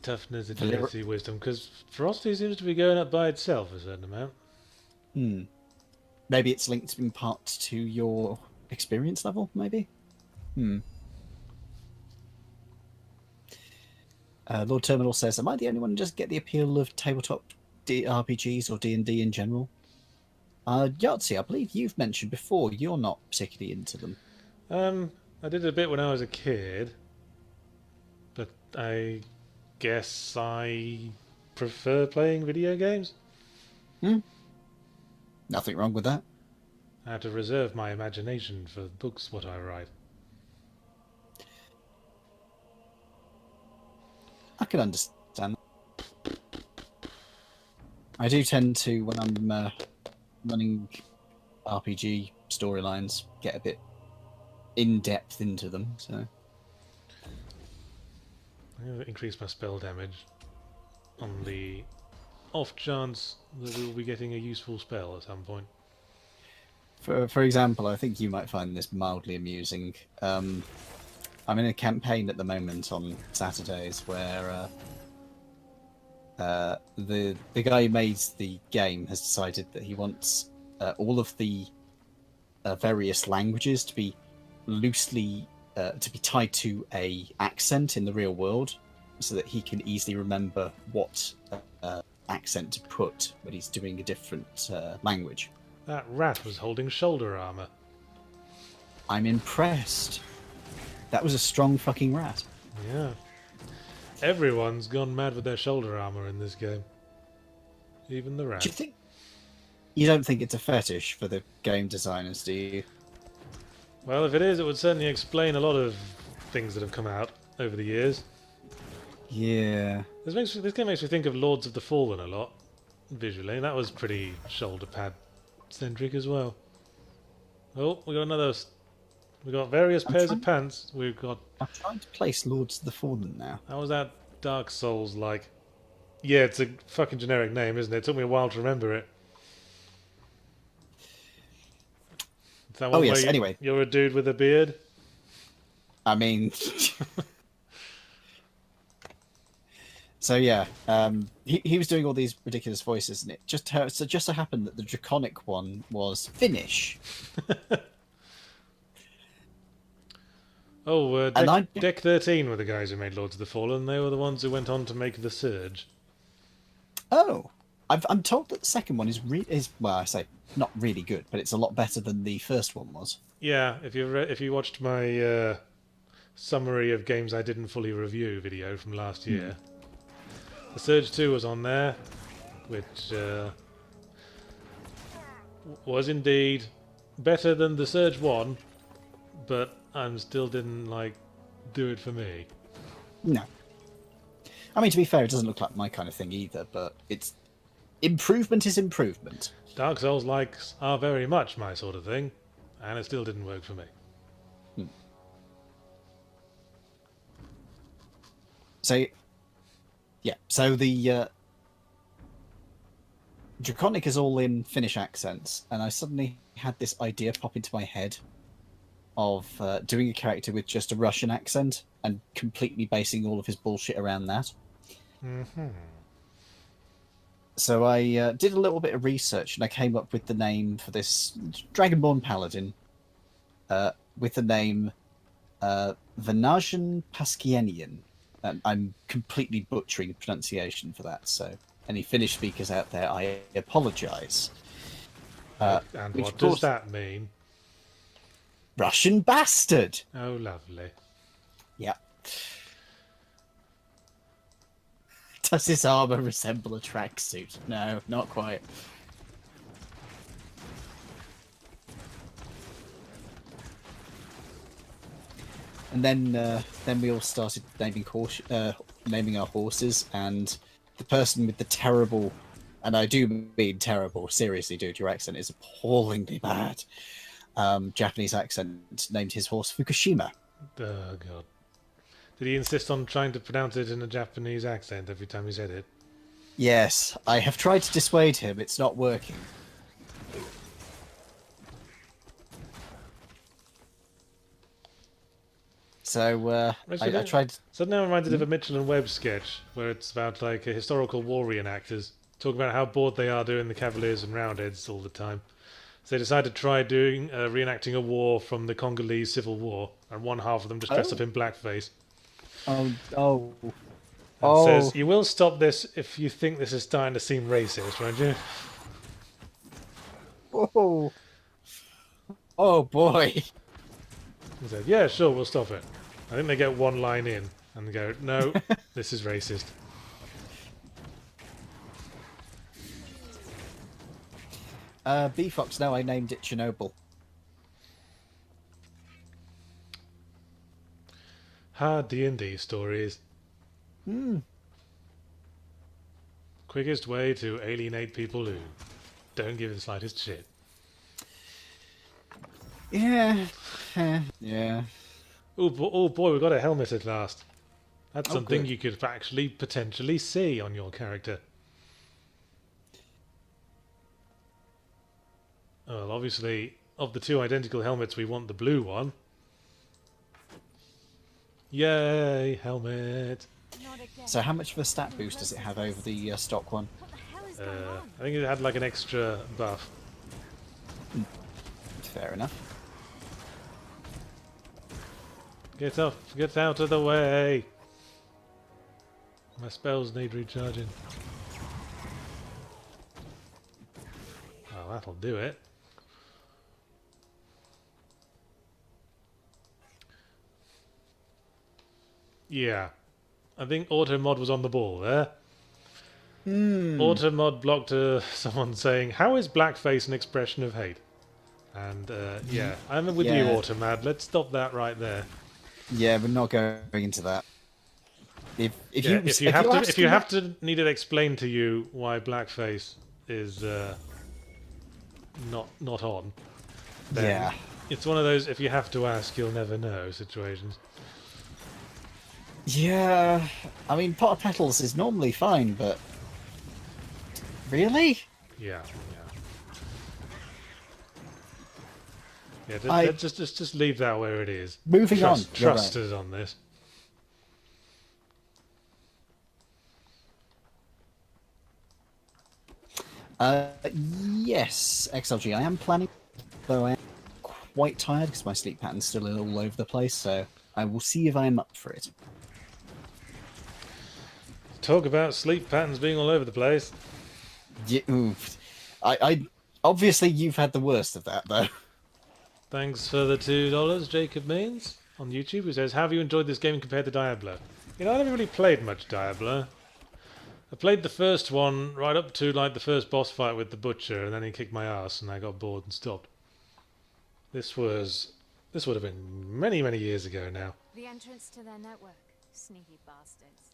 Toughness, agility, wisdom, because ferocity seems to be going up by itself a certain amount. Maybe it's linked in part to your experience level, maybe? Lord Terminal says, am I the only one who doesn't get the appeal of tabletop RPGs or D&D in general? Yahtzee, I believe you've mentioned before you're not particularly into them. I did it a bit when I was a kid, but I guess I prefer playing video games. Nothing wrong with that. I have to reserve my imagination for books what I write. I can understand. I do tend to, when I'm running RPG storylines, get a bit in-depth into them, so... I'm going to increase my spell damage on the off chance that we'll be getting a useful spell at some point. For example, I think you might find this mildly amusing. I'm in a campaign at the moment on Saturdays where the guy who made the game has decided that he wants all of the various languages to be loosely tied to a accent in the real world, so that he can easily remember what accent to put when he's doing a different language. That rat was holding shoulder armor. I'm impressed. That was a strong fucking rat. Yeah. Everyone's gone mad with their shoulder armor in this game. Even the rat. Do you think... You don't think it's a fetish for the game designers, do you? Well, if it is, it would certainly explain a lot of things that have come out over the years. Yeah. This game makes me think of Lords of the Fallen a lot, visually, and that was pretty shoulder pad centric as well. Oh, we got another... We got various pairs of pants. We've got... I'm trying to place Lords of the Fallen now. How was that Dark Souls like? Yeah, it's a fucking generic name, isn't it? It took me a while to remember it. Is that one yes, where anyway. You're a dude with a beard? I mean... So yeah, he was doing all these ridiculous voices, and it just so happened that the draconic one was Finnish. Oh, Deck 13 were the guys who made Lords of the Fallen. They were the ones who went on to make The Surge. Oh, I'm told that the second one is well, I say not really good, but it's a lot better than the first one was. Yeah, if you watched my summary of games I didn't fully review video from last year, The Surge 2 was on there, which was indeed better than The Surge 1, but I'm still didn't like do it for me. No. I mean, to be fair, it doesn't look like my kind of thing either, but it's... Improvement is improvement. Dark Souls likes are very much my sort of thing, and it still didn't work for me. So, yeah, so the Draconic is all in Finnish accents, and I suddenly had this idea pop into my head of doing a character with just a Russian accent and completely basing all of his bullshit around that. Mm-hmm. So I did a little bit of research, and I came up with the name for this Dragonborn Paladin with the name Vanajan Paskienian. I'm completely butchering the pronunciation for that, so any Finnish speakers out there, I apologise. And what does that mean? Russian bastard! Oh, lovely. Yeah. Does his armour resemble a tracksuit? No, not quite. And then we all started naming our horses, and the person with the terrible, and I do mean terrible, seriously, dude, your accent is appallingly bad, Japanese accent, named his horse Fukushima. Oh, God. Did he insist on trying to pronounce it in a Japanese accent every time he said it? Yes, I have tried to dissuade him, it's not working. So, I tried... So now I'm reminded of a Mitchell and Webb sketch, where it's about, like, a historical war reenactors, talking about how bored they are doing the Cavaliers and Roundheads all the time. So they decided to try doing reenacting a war from the Congolese Civil War, and one half of them just dressed up in blackface. Oh. Says, you will stop this if you think this is starting to seem racist, won't you? Oh. Oh, boy. He said, yeah, sure, we'll stop it. I think they get one line in, and they go, no, this is racist. B-Fox, no, I named it Chernobyl. Hard D&D stories. Quickest way to alienate people who don't give the slightest shit. Yeah. Yeah. Oh boy, we got a helmet at last. That's Oh, something good. you could actually potentially see on your character. Well, obviously, of the two identical helmets, we want the blue one. Yay, helmet! Not again. So how much of a stat boost does it have over the stock one? What the hell is going on? I think it had like an extra buff. Fair enough. Get out of the way! My spells need recharging. Oh, that'll do it. Yeah. I think Automod was on the ball there. Automod blocked someone saying, how is blackface an expression of hate? And yeah, I'm with you, Yeah. Automad. Let's stop that right there. Yeah, we're not going into that. If you have to need it explained to you why blackface is not on, then Yeah. it's one of those if you have to ask, you'll never know situations. Yeah, I mean, pot of petals is normally fine, but really? Yeah. Just leave that where it is. Moving on. You're Trust right. us on this. Yes, XLG. I am planning, though I am quite tired because my sleep pattern's still all over the place. So I will see if I am up for it. Talk about sleep patterns being all over the place. Yeah, oof. I obviously you've had the worst of that though. Thanks for the $2, Jacob Means, on YouTube, who says, how have you enjoyed this game compared to Diablo? You know, I never really played much Diablo. I played the first one right up to like the first boss fight with the Butcher, and then he kicked my ass and I got bored and stopped. This was This would have been many, many years ago now. The entrance to their network. Sneaky bastards.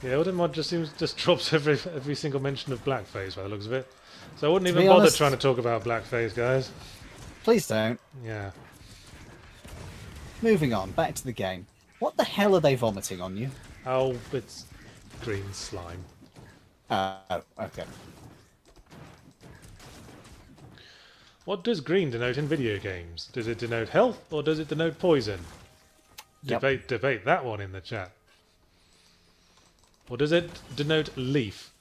Yeah, Audemod just drops every single mention of blackface by the looks of it. So I wouldn't To even be bother honest- trying to talk about blackface, guys. Please don't. Yeah. Moving on, back to the game. What the hell are they vomiting on you? Oh, it's green slime. Oh, okay. What does green denote in video games? Does it denote health or does it denote poison? Yep. Debate that one in the chat. Or does it denote leaf?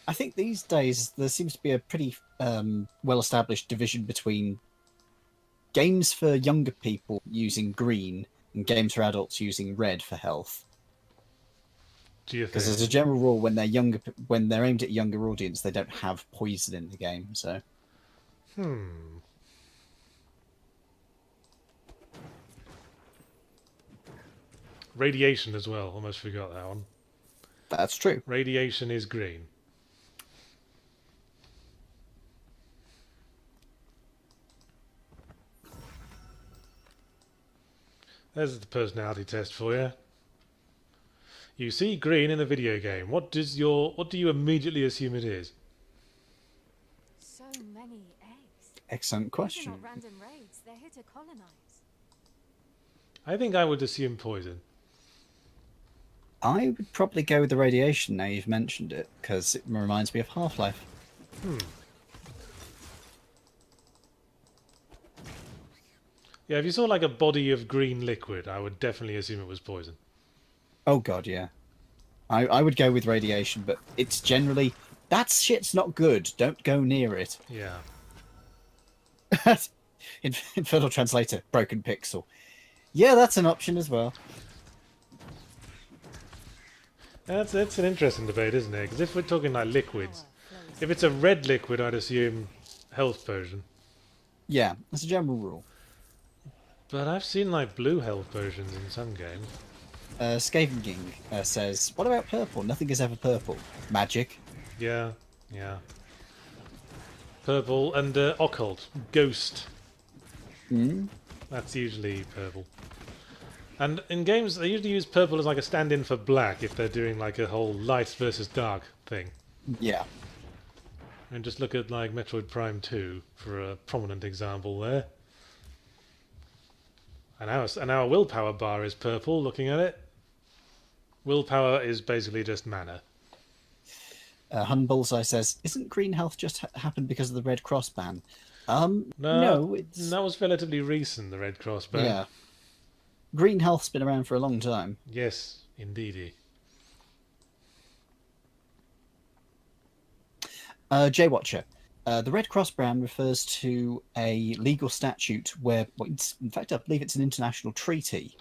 I think these days there seems to be a pretty well-established division between games for younger people using green and games for adults using red for health. Do you Because think? as a general rule, when they're aimed at a younger audience, they don't have poison in the game. So Radiation as well. Almost forgot that one. that's true. Radiation is green. There's the personality test for you. You see green in a video game. What do you immediately assume it is? So many eggs. Excellent These are question. not random raids. They're here to colonize. I think I would assume poison. I would probably go with the radiation now you've mentioned it, because it reminds me of Half-Life. Yeah, if you saw like a body of green liquid, I would definitely assume it was poison. Oh god, yeah. I would go with radiation, but it's generally that shit's not good. Don't go near it. Yeah. Infernal Translator, broken pixel. Yeah, that's an option as well. That's an interesting debate, isn't it? Because if we're talking like liquids, if it's a red liquid, I'd assume health potion. Yeah, that's a general rule. But I've seen like blue health potions in some games. Skaven says, what about purple? Nothing is ever purple. Magic. Yeah, yeah. Purple and occult, ghost. That's usually purple. And in games, they usually use purple as like a stand-in for black if they're doing like a whole light versus dark thing. Yeah. And just look at like Metroid Prime 2 for a prominent example there. And our willpower bar is purple, looking at it. Willpower is basically just mana. Hun Bullseye says, isn't green health just happened because of the Red Cross ban? No, it's... That was relatively recent, the Red Cross ban. Yeah. Green health's been around for a long time. Yes, indeedy. Jay Watcher. The Red Cross ban refers to a legal statute where, well, in fact, I believe it's an international treaty,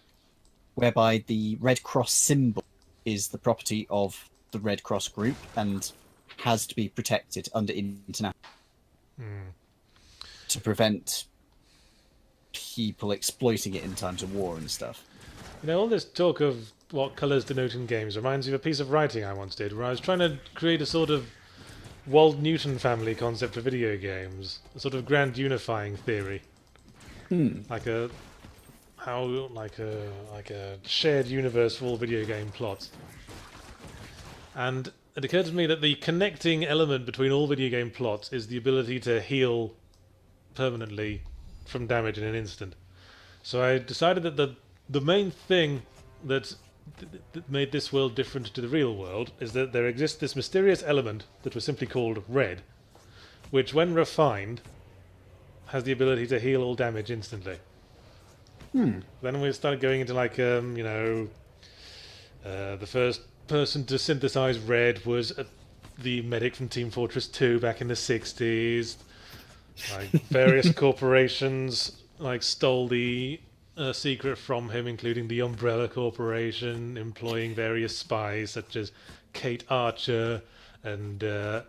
whereby the Red Cross symbol is the property of the Red Cross group and has to be protected under international to prevent people exploiting it in times of war and stuff. You know, all this talk of what colours denote in games reminds me of a piece of writing I once did, where I was trying to create a sort of Walt Newton family concept for video games, a sort of grand unifying theory, like a shared universe for all video game plots. And it occurred to me that the connecting element between all video game plots is the ability to heal permanently from damage in an instant. So I decided that the main thing that made this world different to the real world is that there exists this mysterious element that was simply called red, which when refined has the ability to heal all damage instantly. Then we started going into like the first person to synthesize red was the medic from Team Fortress 2 back in the 60s. Like various corporations like stole the secret from him, including the Umbrella Corporation, employing various spies such as Kate Archer and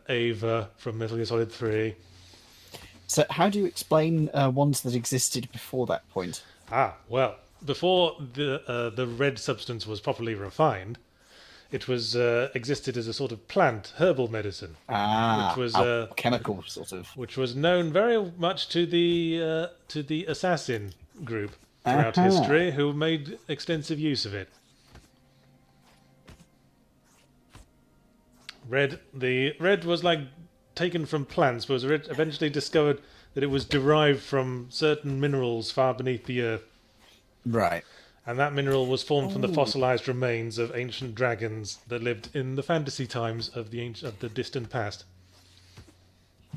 Ava from Metal Gear Solid 3. So how do you explain ones that existed before that point? Well, before the red substance was properly refined, It was existed as a sort of plant, herbal medicine, Ah, which was chemical sort of. which was known very much to the assassin group throughout history, who made extensive use of it. The red was like taken from plants, but was eventually discovered that it was derived from certain minerals far beneath the earth. Right. And that mineral was formed from the fossilized remains of ancient dragons that lived in the fantasy times of the distant past.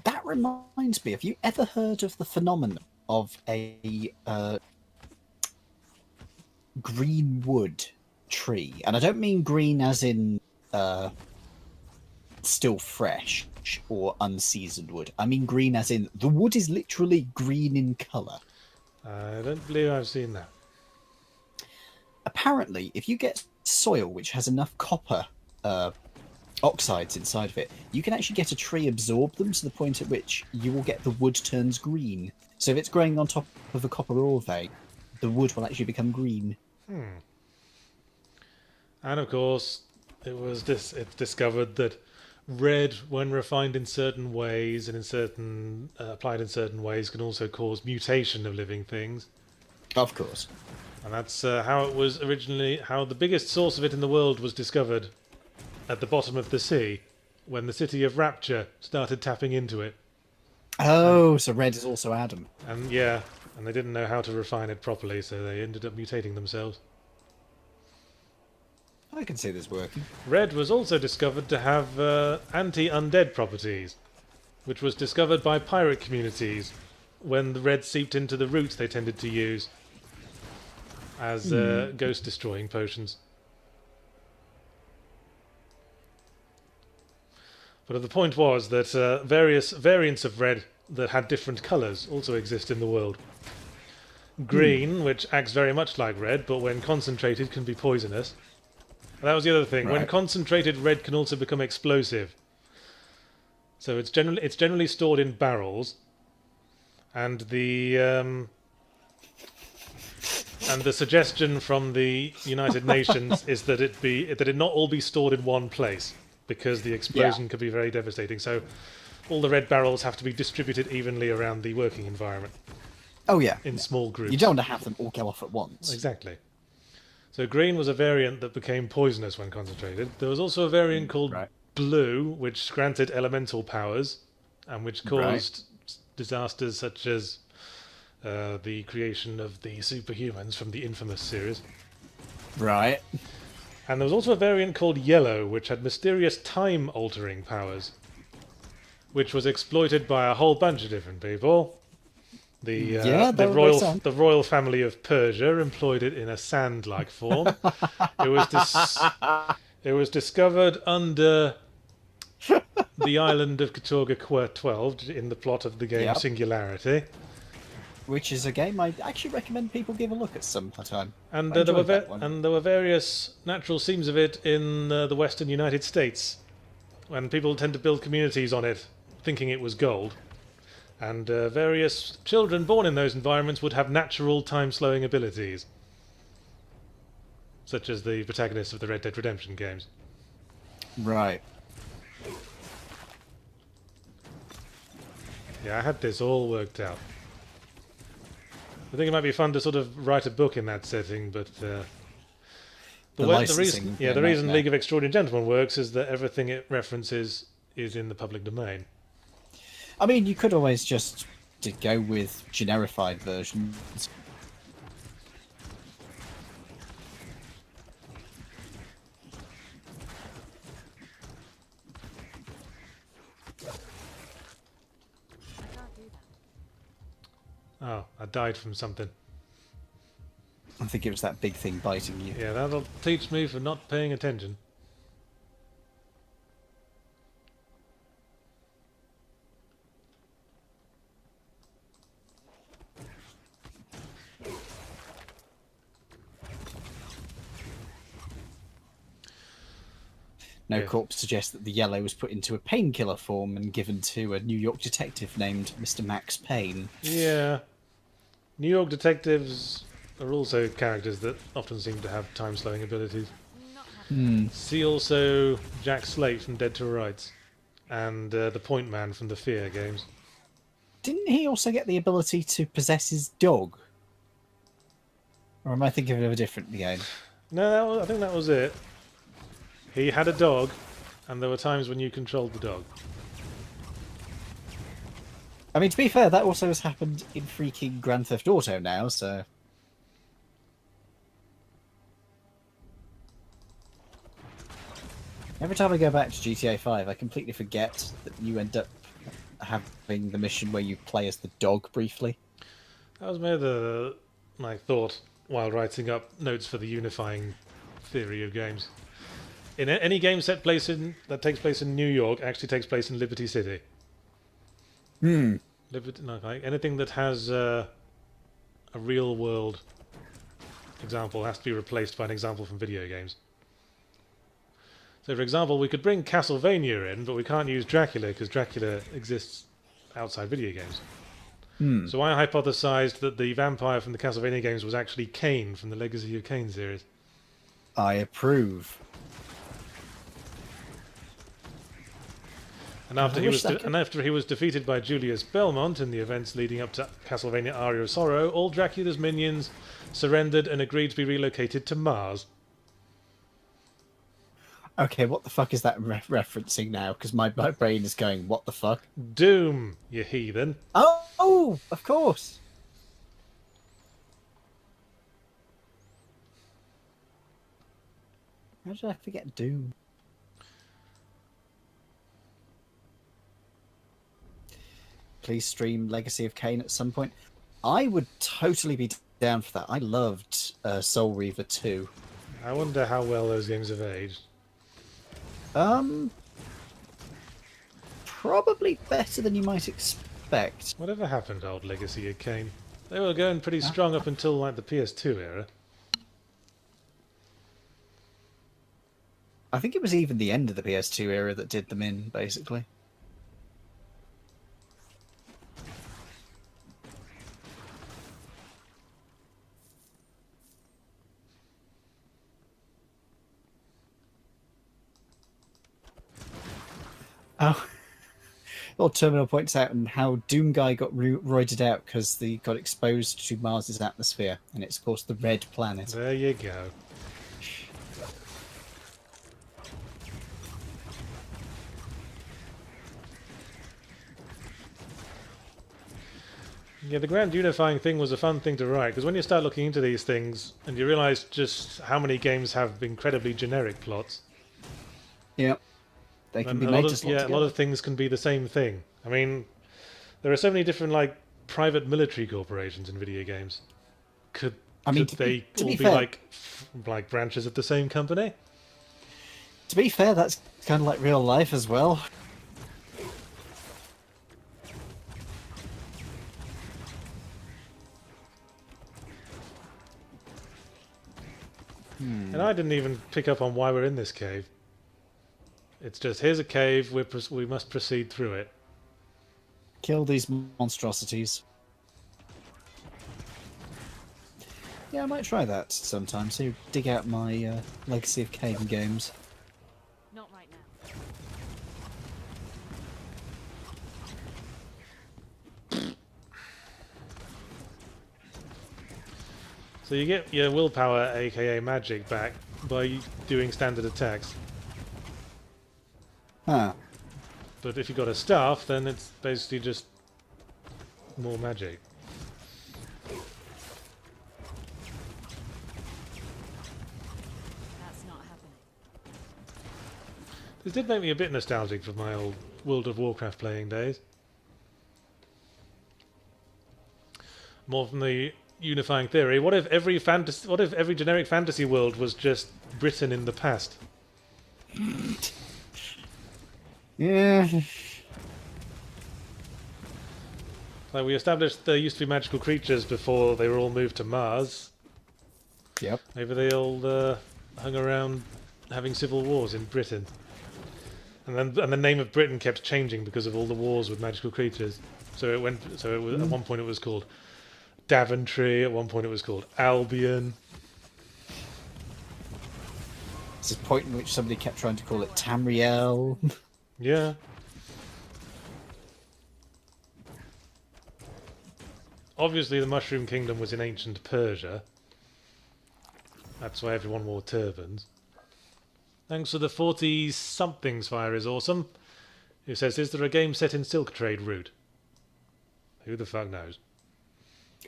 That reminds me, have you ever heard of the phenomenon of a green wood tree? And I don't mean green as in still fresh or unseasoned wood. I mean green as in the wood is literally green in colour. I don't believe I've seen that. Apparently, if you get soil which has enough copper oxides inside of it, you can actually get a tree absorb them to the point at which you will get the wood turns green. So if it's growing on top of a copper ore vein, the wood will actually become green. And of course, it's discovered that red, when refined in certain ways and applied in certain ways, can also cause mutation of living things. Of course. And that's how it was originally, how the biggest source of it in the world was discovered at the bottom of the sea, when the city of Rapture started tapping into it. Oh, so red is also Adam. And yeah, and they didn't know how to refine it properly, so they ended up mutating themselves. I can see this working. Red was also discovered to have anti-undead properties, which was discovered by pirate communities when the red seeped into the roots they tended to use as ghost-destroying potions. But the point was that various variants of red that had different colours also exist in the world. Green, which acts very much like red, but when concentrated can be poisonous. And that was the other thing. Right. When concentrated, red can also become explosive. So it's generally stored in barrels, and the suggestion from the United Nations is that it not all be stored in one place, because the explosion could be very devastating. So all the red barrels have to be distributed evenly around the working environment. Oh yeah. In small groups. You don't want to have them all go off at once. Exactly. So green was a variant that became poisonous when concentrated. There was also a variant called blue, which granted elemental powers, and which caused disasters such as the creation of the superhumans from the infamous series. Right. And there was also a variant called yellow, which had mysterious time-altering powers, which was exploited by a whole bunch of different people. The royal family of Persia employed it in a sand-like form. It was discovered under the island of Katorga Quert 12 in the plot of the game Singularity. Which is a game I actually recommend people give a look at some time. And there were various natural seams of it in the western United States, when people tend to build communities on it, thinking it was gold. And various children born in those environments would have natural time-slowing abilities, such as the protagonists of the Red Dead Redemption games. Right. Yeah, I had this all worked out. I think it might be fun to sort of write a book in that setting, but the reason League of Extraordinary Gentlemen works is that everything it references is in the public domain. I mean, you could always just go with generified versions. Oh, I died from something. I think it was that big thing biting you. Yeah, that'll teach me for not paying attention. No Corp suggests that the yellow was put into a painkiller form and given to a New York detective named Mr. Max Payne. Yeah. New York detectives are also characters that often seem to have time-slowing abilities. See also Jack Slate from Dead to Rights, and the Point Man from the Fear games. Didn't he also get the ability to possess his dog? Or am I thinking of a different game? No, I think that was it. He had a dog, and there were times when you controlled the dog. I mean, to be fair, that also has happened in freaking Grand Theft Auto now, so... Every time I go back to GTA 5, I completely forget that you end up having the mission where you play as the dog briefly. That was my thought while writing up notes for the unifying theory of games. In any game that takes place in New York actually takes place in Liberty City. Like anything that has a real world example has to be replaced by an example from video games. So, for example, we could bring Castlevania in, but we can't use Dracula because Dracula exists outside video games. So I hypothesized that the vampire from the Castlevania games was actually Kane from the Legacy of Kane series. I approve. And after he was defeated by Julius Belmont in the events leading up to Castlevania Aria of Sorrow, all Dracula's minions surrendered and agreed to be relocated to Mars. Okay, what the fuck is that referencing now? Because my brain is going, what the fuck? Doom, you heathen. Oh, of course. How did I forget Doom? Please stream Legacy of Kain at some point. I would totally be down for that. I loved Soul Reaver 2. I wonder how well those games have aged. Probably better than you might expect. Whatever happened to old Legacy of Kain? They were going pretty strong up until like the PS2 era. I think it was even the end of the PS2 era that did them in, basically. Oh, Lord Terminal points out and how Doom Guy got roided out because they got exposed to Mars's atmosphere, and it's of course the red planet. There you go. Yeah, the grand unifying thing was a fun thing to write, because when you start looking into these things, and you realise just how many games have incredibly generic plots. Yep. They can And be a made lot to of, slot yeah, a together. lot of things can be the same thing. I mean, there are so many different like private military corporations in video games. Could they to all be be fair- like branches of the same company? To be fair, that's kind of like real life as well. And I didn't even pick up on why we're in this cave. It's just, here's a cave, we must proceed through it. Kill these monstrosities. Yeah, I might try that sometime. So dig out my Legacy of Kain games. Not right now. So you get your willpower, aka magic, back by doing standard attacks. Huh. But if you've got a staff, then it's basically just more magic. That's not happening. This did make me a bit nostalgic for my old World of Warcraft playing days. More from the unifying theory. What if every generic fantasy world was just Britain in the past? Yeah. Like we established there used to be magical creatures before they were all moved to Mars. Yep. Maybe they all hung around having civil wars in Britain. And the name of Britain kept changing because of all the wars with magical creatures. So it was at one point it was called Daventry, at one point it was called Albion. There's a point in which somebody kept trying to call it Tamriel. Yeah. Obviously, the Mushroom Kingdom was in ancient Persia. That's why everyone wore turbans. Thanks for the 40-somethings fire is awesome. Who says, is there a game set in Silk Trade route? Who the fuck knows?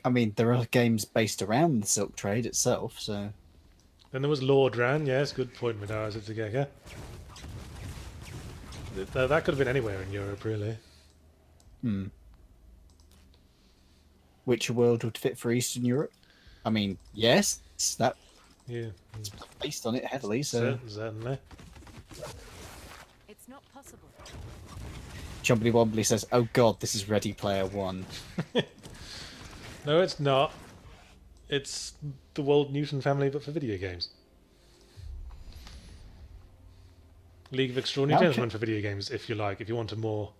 I mean, there are games based around the Silk Trade itself, so... Then there was Lordran, yes, good point, Midara Zitsugeka. That could have been anywhere in Europe, really. Hmm. Which world would fit for Eastern Europe? I mean, yes, that... Yeah. It's based on it heavily, so... Certainly. It's not possible. Chumbly Wombly says, oh god, this is Ready Player One. No, it's not. It's the Walt Newton family, but for video games. League of Extraordinary Gentlemen for video games, if you like, if you want a more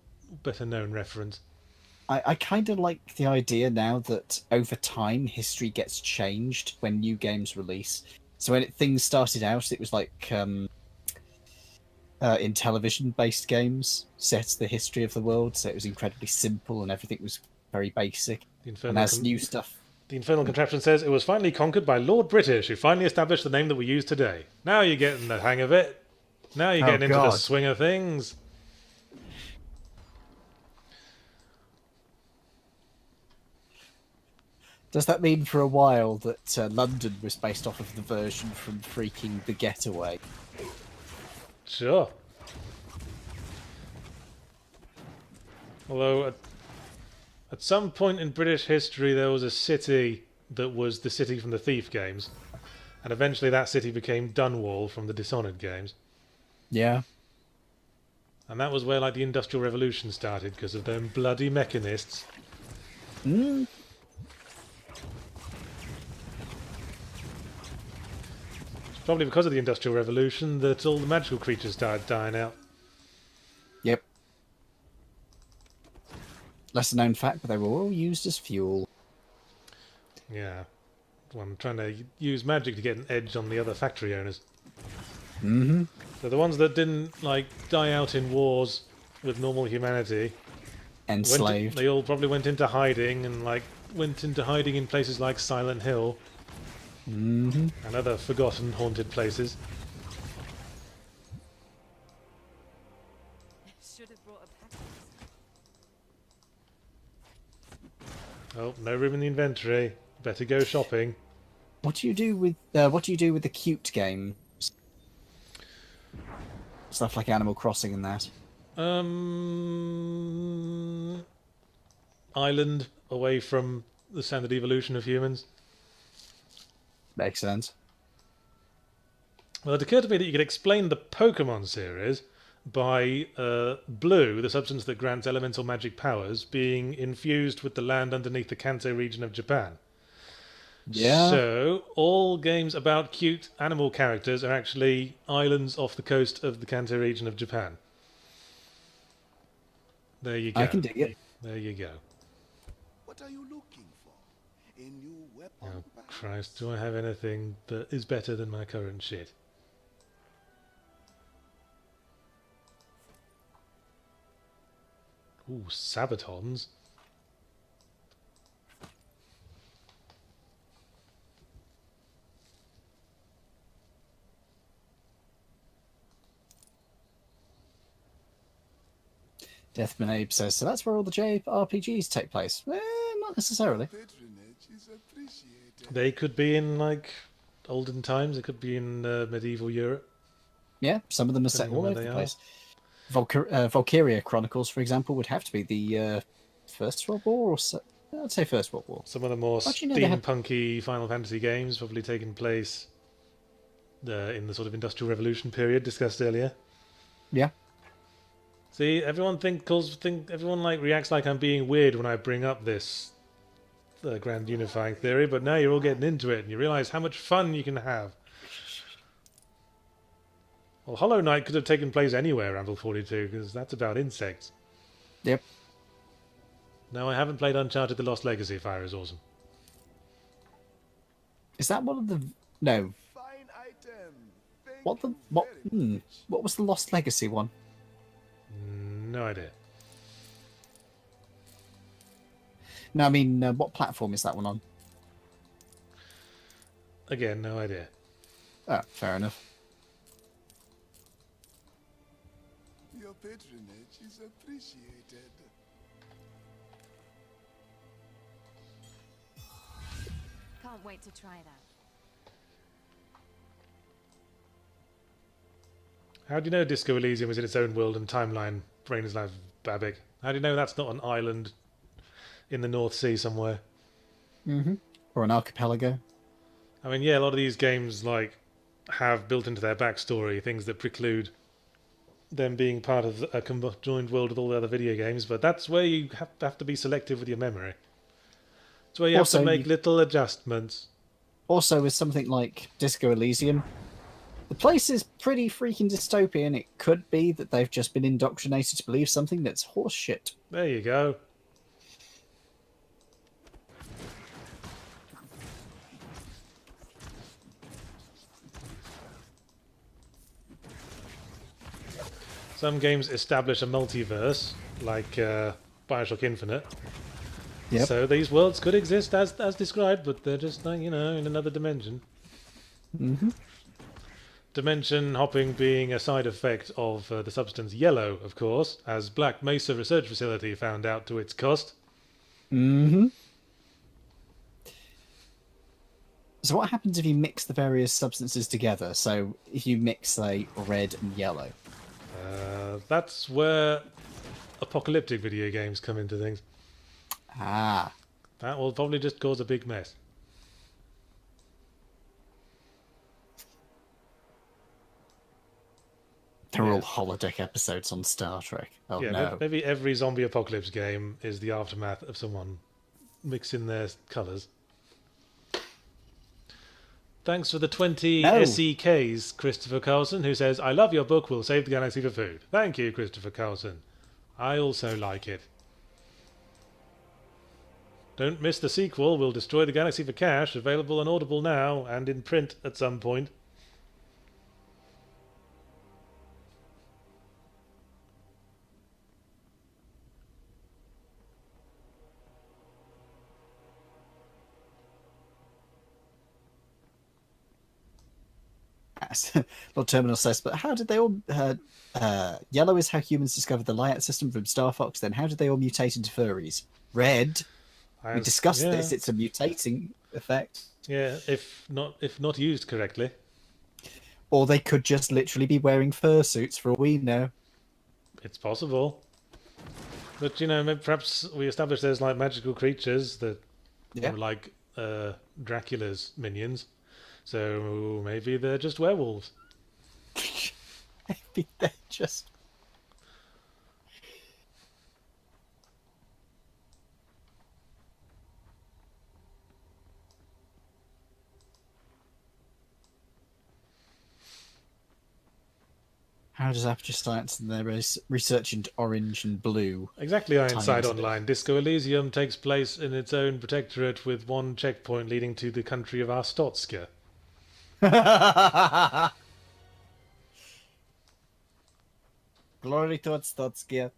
better-known reference. I kind of like the idea now that over time history gets changed when new games release. So when things started out, it was like in television-based games, set the history of the world, so it was incredibly simple and everything was very basic. And as new stuff... The Infernal Contraption says, it was finally conquered by Lord British, who finally established the name that we use today. Now you're getting the hang of it. Now you're getting into the swing of things. Does that mean for a while that London was based off of the version from freaking The Getaway? Sure. Although, at some point in British history, there was a city that was the city from the Thief games. And eventually that city became Dunwall from the Dishonored games. Yeah. And that was where, like, the Industrial Revolution started, because of them bloody mechanists. Mm. It's probably because of the Industrial Revolution that all the magical creatures started dying out. Yep. Lesser known fact, but they were all used as fuel. Yeah. Well, I'm trying to use magic to get an edge on the other factory owners. Mm-hmm. So the ones that didn't, like, die out in wars with normal humanity... Enslaved. They all probably went into hiding, and, like, went into hiding in places like Silent Hill. Mm-hmm. And other forgotten, haunted places. Should have brought a package. Oh, no room in the inventory. Better go shopping. What do you do with the cute game? Stuff like Animal Crossing and that. Island away from the standard evolution of humans. Makes sense. Well, it occurred to me that you could explain the Pokemon series by blue, the substance that grants elemental magic powers, being infused with the land underneath the Kanto region of Japan. Yeah. So, all games about cute animal characters are actually islands off the coast of the Kanto region of Japan. There you go. I can dig it. There you go. What are you looking for? A new weapon? Oh, perhaps? Christ, do I have anything that is better than my current shit? Ooh, Sabatons. Deathman Abe says, so that's where all the JRPGs take place. Not necessarily. Patronage is appreciated. They could be in, like, olden times. They could be in medieval Europe. Yeah, some of them are set Depending all on over where the they place. Valkyria Chronicles, for example, would have to be the First World War, or I'd say First World War. Some of the more Actually, no, they have- steampunky Final Fantasy games probably taking place in the sort of Industrial Revolution period discussed earlier. Yeah. See, everyone like reacts like I'm being weird when I bring up this grand unifying theory, but now you're all getting into it and you realise how much fun you can have. Well, Hollow Knight could have taken place anywhere, Ramble 42, because that's about insects. Yep. No, I haven't played Uncharted: The Lost Legacy. Fire is awesome. Is that one of the... No. Fine item. Thank What was the Lost Legacy one? No idea. No, I mean, what platform is that one on? Again, no idea. Oh, fair enough. Your patronage is appreciated. Can't wait to try that. How do you know Disco Elysium is in its own world and timeline, Brainslive Babbitt? How do you know that's not an island in the North Sea somewhere? Or an archipelago? I mean, yeah, a lot of these games like have built into their backstory things that preclude them being part of a joined world with all the other video games, but that's where you have to be selective with your memory. It's where you have to make little adjustments. Also, with something like Disco Elysium, the place is pretty freaking dystopian. It could be that they've just been indoctrinated to believe something that's horseshit. There you go. Some games establish a multiverse, like Bioshock Infinite. Yep. So these worlds could exist as described, but they're just, like, in another dimension. Dimension hopping being a side effect of the substance yellow, of course, as Black Mesa Research Facility found out to its cost. So what happens if you mix the various substances together? So if you mix, say, red and yellow? That's where apocalyptic video games come into things. Ah. That will probably just cause a big mess. They're all holodeck episodes on Star Trek. Oh, yeah, no. Maybe every zombie apocalypse game is the aftermath of someone mixing their colours. Thanks for the 20 SEKs, Christopher Carlson, who says, I love your book, We'll Save the Galaxy for Food. Thank you, Christopher Carlson. I also like it. Don't miss the sequel, We'll Destroy the Galaxy for Cash, available on Audible now and in print at some point. Lord Terminal says, but how did they all... yellow is how humans discovered the layout system from Star Fox, then how did they all mutate into furries? Red, we discussed this, it's a mutating effect. Yeah, if not used correctly. Or they could just literally be wearing fursuits for all we know. It's possible. But, maybe perhaps we established there's like magical creatures that are like Dracula's minions. So maybe they're just werewolves. Maybe they're just... How does Aperture Science and their research into orange and blue? Exactly, Ironside Online. Disco Elysium takes place in its own protectorate with one checkpoint leading to the country of Arstotska. Glory to Arstotzka.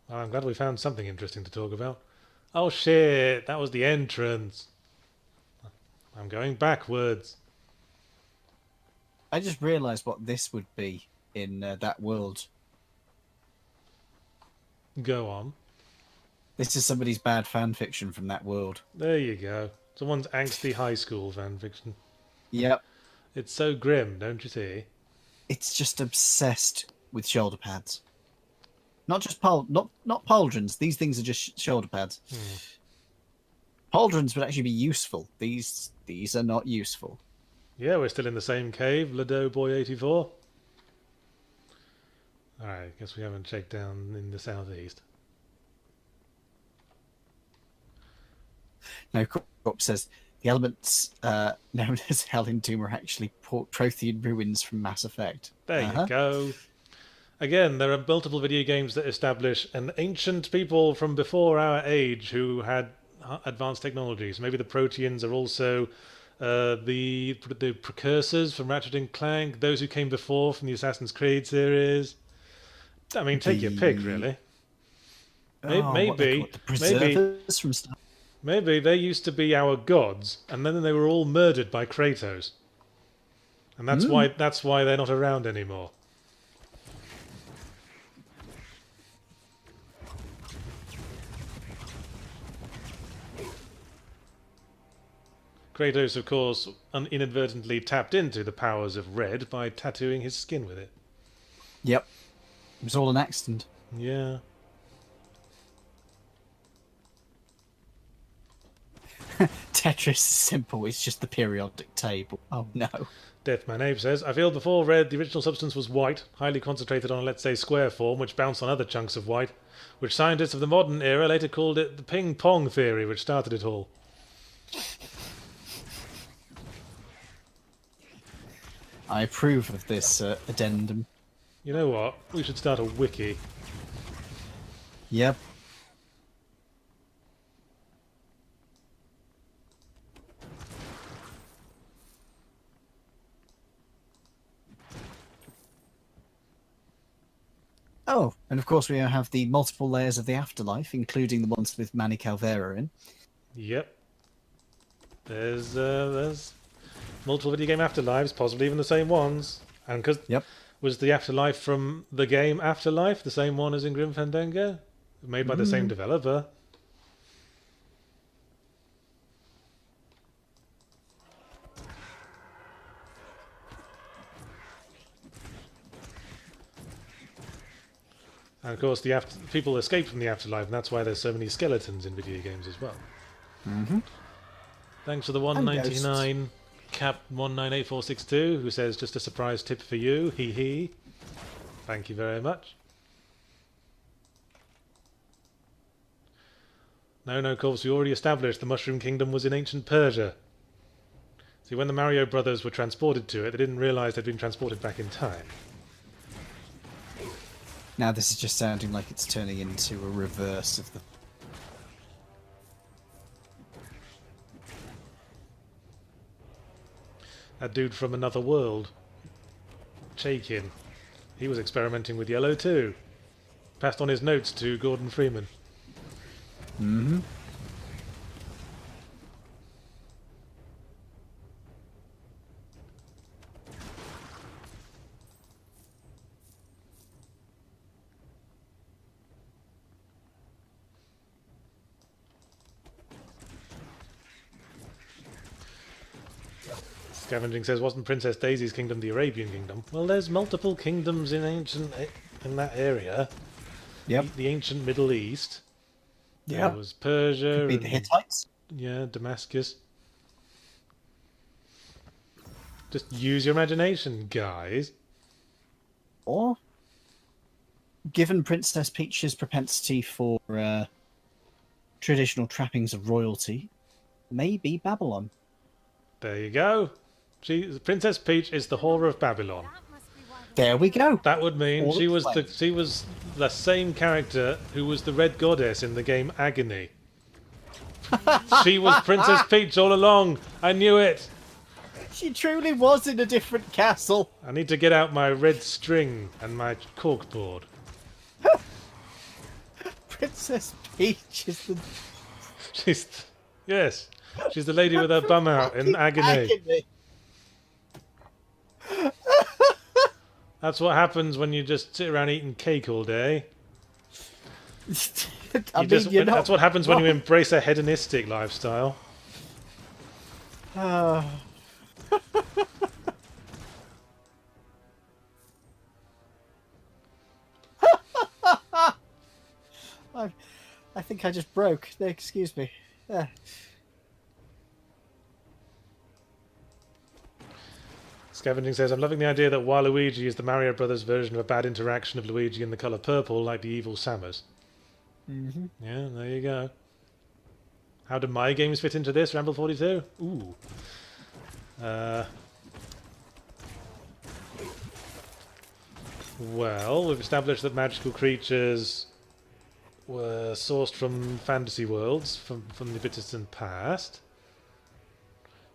Well, I'm glad we found something interesting to talk about. Oh shit, that was the entrance. I'm going backwards. I just realised what this would be in that world. Go on. This is somebody's bad fan fiction from that world. There you go. Someone's angsty high school fan fiction. Yep. It's so grim, don't you see? It's just obsessed with shoulder pads. Not just not pauldrons. These things are just shoulder pads. Pauldrons would actually be useful. These are not useful. Yeah, we're still in the same cave, Lado Boy 84. Alright, guess we haven't checked down in the southeast. No, Corp says the elements known as Hell in Doom are actually Prothean ruins from Mass Effect. There you go. Again, there are multiple video games that establish an ancient people from before our age who had advanced technologies. Maybe the Proteans are also the precursors from Ratchet and Clank, those who came before from the Assassin's Creed series. I mean, take your pick, really. Maybe, the preservers from Star. Maybe they used to be our gods, and then they were all murdered by Kratos, and that's why they're not around anymore. Kratos, of course, inadvertently tapped into the powers of red by tattooing his skin with it. Yep. It was all an accident. Yeah. Tetris is simple, it's just the periodic table. Oh no. Deathman Ape says, I feel before red, the original substance was white, highly concentrated on, let's say, square form, which bounced on other chunks of white, which scientists of the modern era later called it the ping-pong theory, which started it all. I approve of this addendum. You know what? We should start a wiki. Yep. Oh, and of course we have the multiple layers of the afterlife, including the ones with Manny Calvera in. Yep. There's multiple video game afterlives, possibly even the same ones. And because was the afterlife from the game Afterlife the same one as in Grim Fandango? Made by the same developer. And of course, people escape from the afterlife, and that's why there's so many skeletons in video games as well. Thanks for the 199 Cap 198462, who says just a surprise tip for you. Hee hee. Thank you very much. No, of course, we already established the Mushroom Kingdom was in ancient Persia. See, when the Mario brothers were transported to it, they didn't realise they'd been transported back in time. Now this is just sounding like it's turning into a reverse of the... That dude from another world, Chaikin, he was experimenting with yellow too. Passed on his notes to Gordon Freeman. Scavenging says, wasn't Princess Daisy's kingdom the Arabian kingdom? Well, there's multiple kingdoms in that area. Yep. The ancient Middle East. Yeah. There was Persia. Could be the Hittites. Yeah, Damascus. Just use your imagination, guys. Or, given Princess Peach's propensity for traditional trappings of royalty, maybe Babylon. There you go. Princess Peach is the whore of Babylon. There we go. That would mean she was the same character who was the Red Goddess in the game Agony. She was Princess Peach all along. I knew it. She truly was in a different castle. I need to get out my red string and my corkboard. Princess Peach is the... Yes. She's the lady with her bum out in Agony. That's what happens when you just sit around eating cake all day. That's what happens when you embrace a hedonistic lifestyle. I think I just broke. Excuse me. Scavenging says, I'm loving the idea that Waluigi is the Mario Brothers version of a bad interaction of Luigi in the colour purple, like the evil Samus. Yeah, there you go. How do my games fit into this, Ramble42? Ooh. Well, we've established that magical creatures were sourced from fantasy worlds, from the distant past.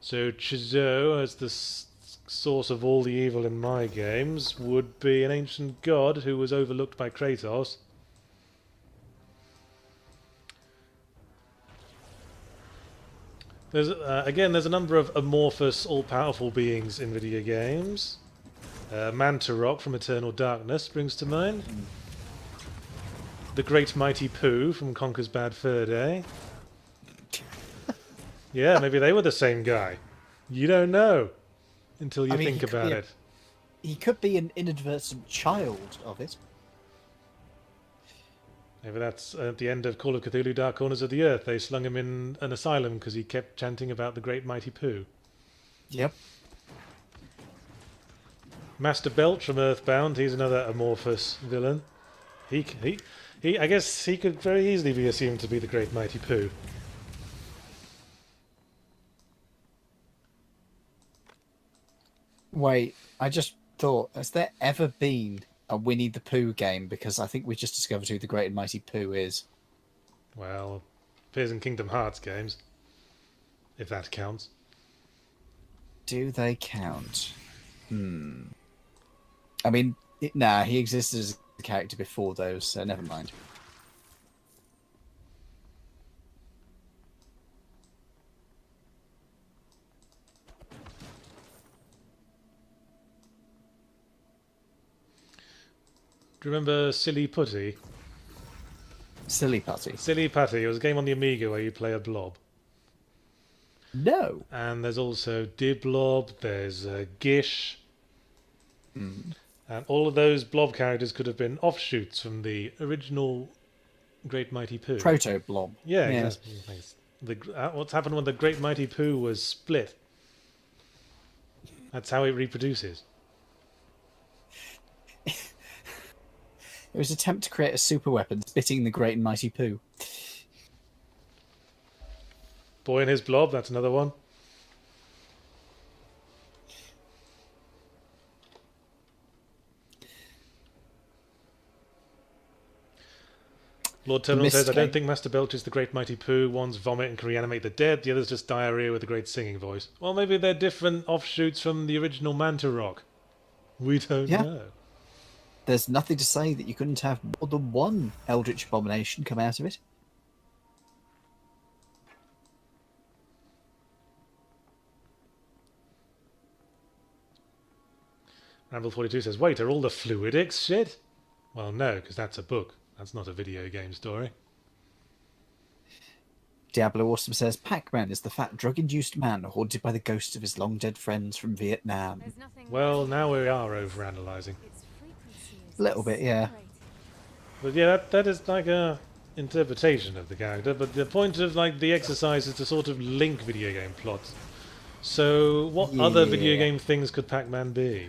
So Chizo, as the source of all the evil in my games, would be an ancient god who was overlooked by Kratos. There's there's a number of amorphous, all-powerful beings in video games. Mantarok from Eternal Darkness springs to mind. The Great Mighty Pooh from Conker's Bad Fur Day. Yeah, maybe they were the same guy. You don't know until you think about it. He could be an inadvertent child of it. Maybe that's at the end of Call of Cthulhu Dark Corners of the Earth. They slung him in an asylum because he kept chanting about the Great Mighty Pooh. Yep. Master Belch from Earthbound, he's another amorphous villain. I guess he could very easily be assumed to be the Great Mighty Pooh. Wait, I just thought, has there ever been a Winnie the Pooh game? Because I think we just discovered who the Great and Mighty Pooh is. Well, appears in Kingdom Hearts games, if that counts. Do they count? I mean, nah, he existed as a character before those, so never mind. Do you remember Silly Putty? Silly Putty. Silly Putty. It was a game on the Amiga where you play a blob. No. And there's also Diblob, there's Gish. And all of those blob characters could have been offshoots from the original Great Mighty Pooh. Proto-blob. Yeah, yes. Exactly. What's happened when the Great Mighty Pooh was split? That's how it reproduces. It was an attempt to create a super weapon spitting the Great and Mighty Pooh. Boy and His Blob, that's another one. Lord Terminal says, I don't think Master Belch is the Great Mighty Pooh. One's vomit and can reanimate the dead, the other's just diarrhea with a great singing voice. Well, maybe they're different offshoots from the original Mantarok. We don't know. There's nothing to say that you couldn't have more than one Eldritch Abomination come out of it. Ramble42 says, wait, are all the fluidics shit? Well, no, because that's a book. That's not a video game story. Diablo Awesome says, Pac-Man is the fat drug-induced man haunted by the ghosts of his long-dead friends from Vietnam. Well, now we are overanalyzing. A little bit, yeah. But yeah, that is like a interpretation of the character, but the point of like the exercise is to sort of link video game plots. So what other video game things could Pac-Man be?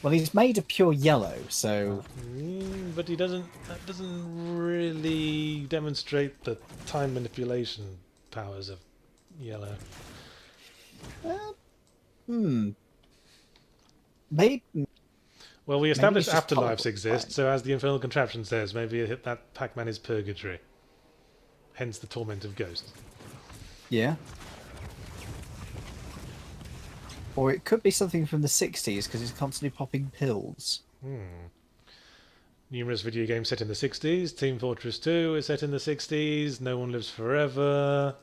Well, he's made of pure yellow, so... but that doesn't really demonstrate the time manipulation powers of yellow. Maybe... Well, we established afterlives exist, so as the Infernal Contraption says, maybe that Pac-Man is purgatory. Hence the torment of ghosts. Yeah. Or it could be something from the 60s, because he's constantly popping pills. Numerous video games set in the 60s. Team Fortress 2 is set in the 60s. No One Lives Forever.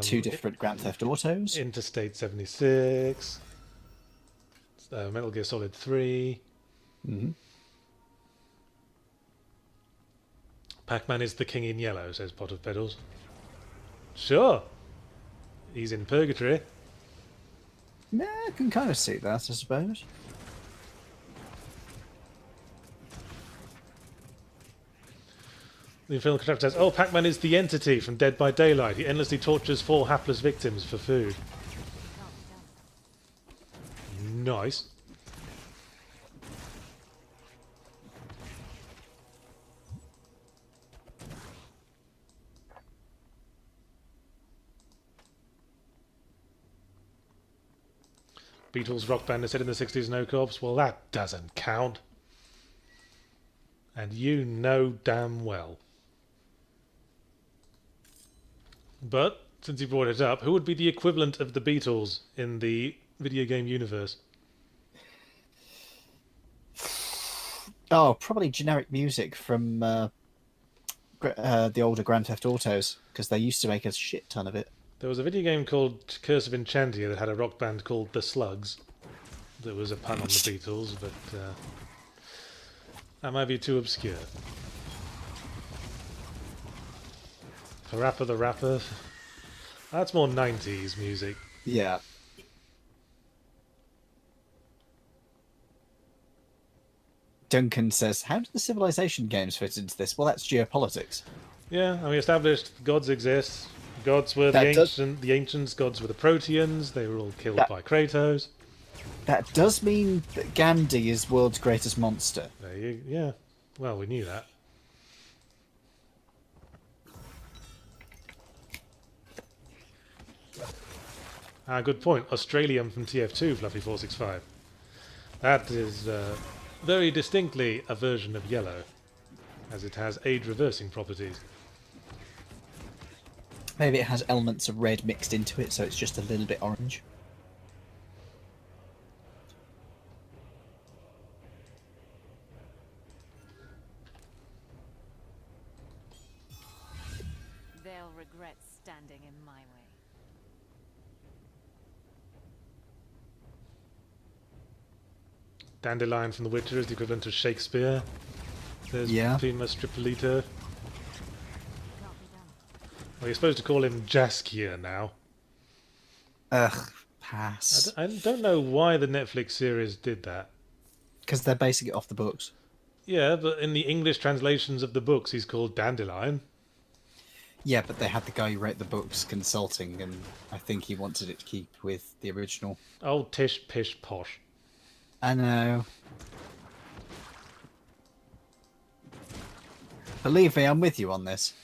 2 different Grand Theft Autos. Interstate 76. Metal Gear Solid 3. Pac-Man is the king in yellow, says Pot of Pedals. Sure. He's in purgatory. Yeah, I can kind of see that, I suppose. The Infernal Contraption says, oh, Pac-Man is the entity from Dead by Daylight. He endlessly tortures 4 hapless victims for food. Nice. Beatles rock band is set in the 60s, no cops. Well, that doesn't count. And you know damn well. But, since you brought it up, who would be the equivalent of the Beatles in the video game universe? Oh, probably generic music from the older Grand Theft Autos, because they used to make a shit ton of it. There was a video game called Curse of Enchantia that had a rock band called The Slugs. That was a pun on the Beatles, but that might be too obscure. Parappa the Rapper. That's more 90s music. Yeah. Duncan says, how do the Civilization games fit into this? Well, that's geopolitics. Yeah, and we established gods exist. Gods were the ancients, gods were the Proteans, they were all killed by Kratos. That does mean that Gandhi is world's greatest monster. Yeah, well, we knew that. Ah, good point. Australium from TF2, Fluffy465. That is very distinctly a version of yellow, as it has age-reversing properties. Maybe it has elements of red mixed into it, so it's just a little bit orange. They'll regret standing in my way. Dandelion from The Witcher is the equivalent of Shakespeare. There's Primus Tripolito. Well, you're supposed to call him Jaskier now. Ugh, pass. I don't know why the Netflix series did that. Because they're basing it off the books. Yeah, but in the English translations of the books, he's called Dandelion. Yeah, but they had the guy who wrote the books consulting, and I think he wanted it to keep with the original. Oh, tish, pish, posh. I know. Believe me, I'm with you on this.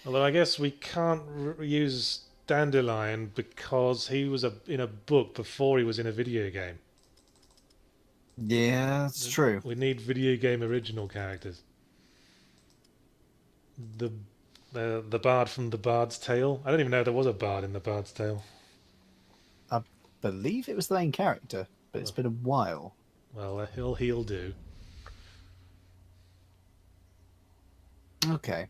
Although I guess we can't use Dandelion because he was in a book before he was in a video game. Yeah, that's true. We need video game original characters. The bard from The Bard's Tale. I don't even know there was a bard in The Bard's Tale. I believe it was the main character, but it's been a while. Well, he'll do. Okay.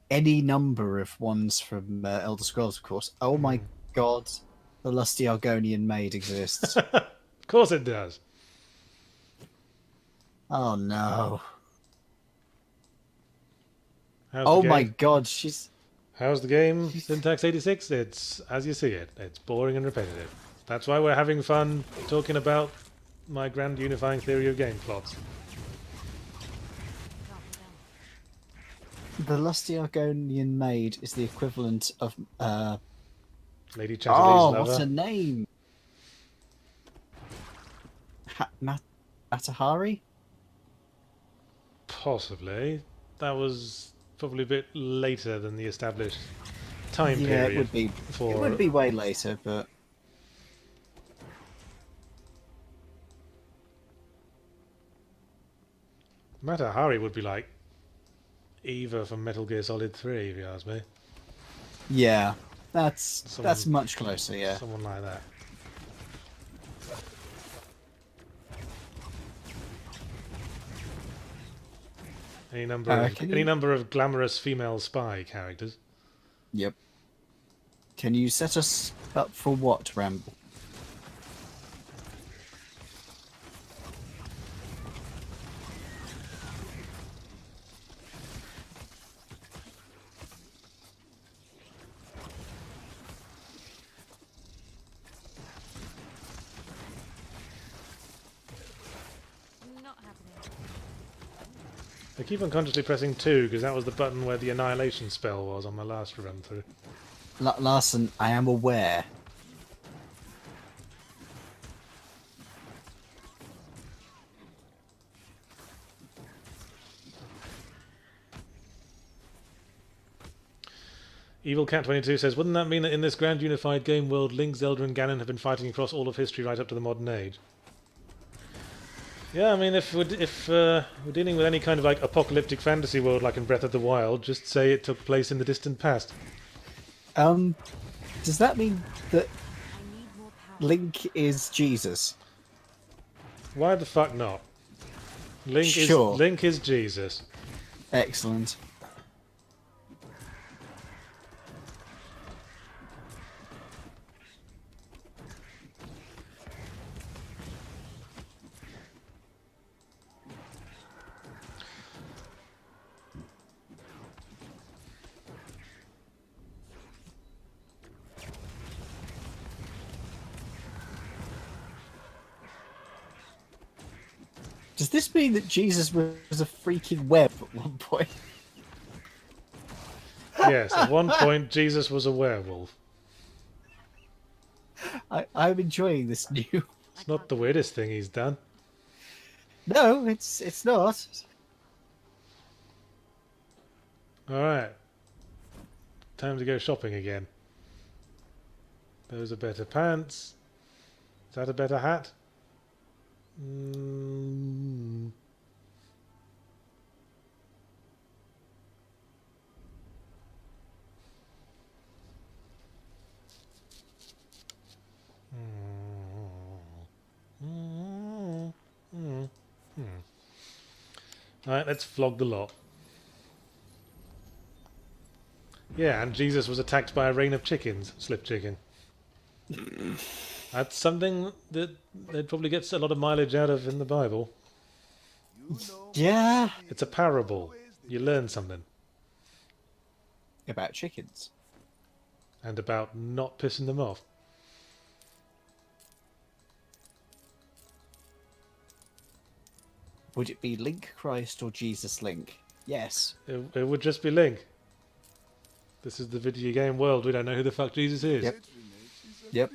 Any number of ones from Elder Scrolls, of course. Oh my god, the lusty Argonian maid exists. Of course it does. Oh no. How's my god, she's... How's the game? Syntax 86? It's as you see it. It's boring and repetitive. That's why we're having fun talking about my grand unifying theory of game plots. The lusty Argonian maid is the equivalent of Lady Chatterley's lover. What's her name? Matahari? Possibly. That was probably a bit later than the established time period. Yeah, it would be. It would be way later, but Matahari would be like Eva from Metal Gear Solid 3, if you ask me. Yeah, that's much closer, yeah. Someone like that. Any number of glamorous female spy characters. Yep. Can you set us up for what, Ramble? I keep unconsciously pressing 2 because that was the button where the annihilation spell was on my last run through. Larson, I am aware. Evil Cat 22 says, wouldn't that mean that in this grand unified game world, Link, Zelda and Ganon have been fighting across all of history right up to the modern age? Yeah, I mean, if we're dealing with any kind of like apocalyptic fantasy world, like in Breath of the Wild, just say it took place in the distant past. Does that mean that I need more power. Link is Jesus? Why the fuck not? Sure. Link is Jesus. Excellent. Does this mean that Jesus was a freaking web at one point? Yes, at one point Jesus was a werewolf. I'm enjoying this new. It's not the weirdest thing he's done. No, it's not. Alright. Time to go shopping again. Those are better pants. Is that a better hat? Mm. Alright, let's flog the lot. Yeah, and Jesus was attacked by a rain of chickens. Slip chicken. That's something that they'd probably get a lot of mileage out of in the Bible. Yeah. It's a parable. You learn something. About chickens. And about not pissing them off. Would it be Link Christ or Jesus Link? Yes. It would just be Link. This is the video game world. We don't know who the fuck Jesus is. Yep. Yep.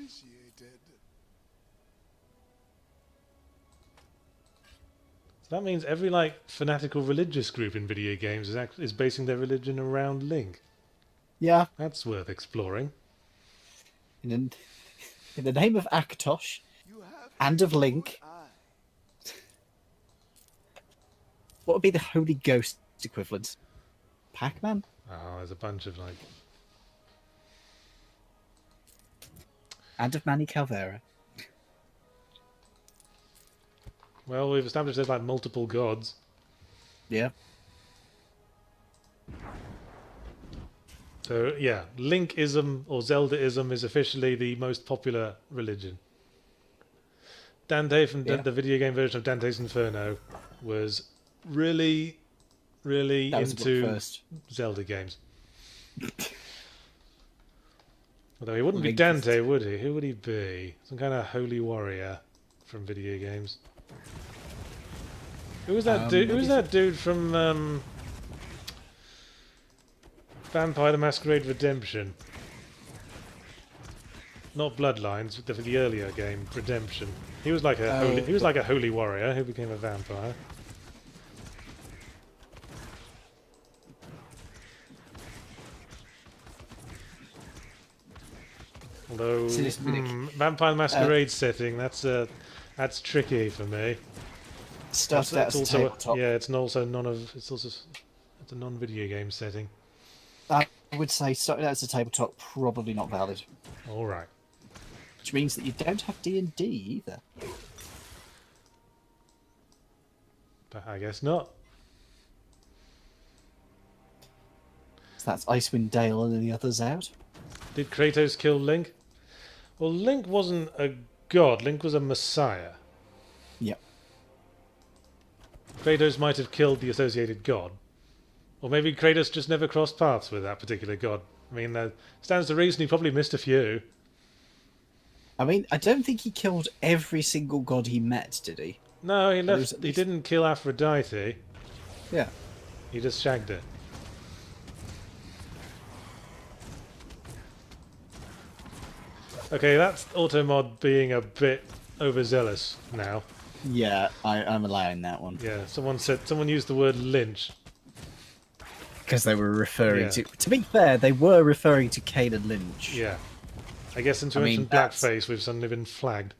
So that means every like fanatical religious group in video games is basing their religion around Link. Yeah. That's worth exploring. In the name of Akatosh and of Link, what would be the Holy Ghost equivalent? Pac-Man? Oh, there's a bunch of like... And of Manny Calvera. Well, we've established there's like multiple gods. Yeah. So, yeah, Linkism or Zeldaism is officially the most popular religion. Dante from the video game version of Dante's Inferno was really into Zelda games. Although he wouldn't be Dante, would he? Who would he be? Some kind of holy warrior from video games. Who was that dude? Who was that dude from Vampire the Masquerade Redemption? Not Bloodlines, the earlier game, Redemption. He was like a holy warrior who became a vampire. Although Vampire the Masquerade setting, that's tricky for me. Stuff that's also tabletop. Yeah, it's also it's a non-video game setting. I would say that's a tabletop, probably not valid. All right. Which means that you don't have D&D either. But I guess not. So that's Icewind Dale and the others out. Did Kratos kill Link? Well, Link wasn't a god. Link was a messiah. Yep. Kratos might have killed the associated god. Or maybe Kratos just never crossed paths with that particular god. I mean, stands to reason he probably missed a few. I mean, I don't think he killed every single god he met, did he? No, he didn't kill Aphrodite. Yeah. He just shagged her. Okay, that's Automod being a bit overzealous now. Yeah, I'm allowing that one. Yeah, someone used the word lynch. Because they were referring to be fair, they were referring to Kane and Lynch. Yeah. I guess since we mentioned blackface, we've suddenly been flagged.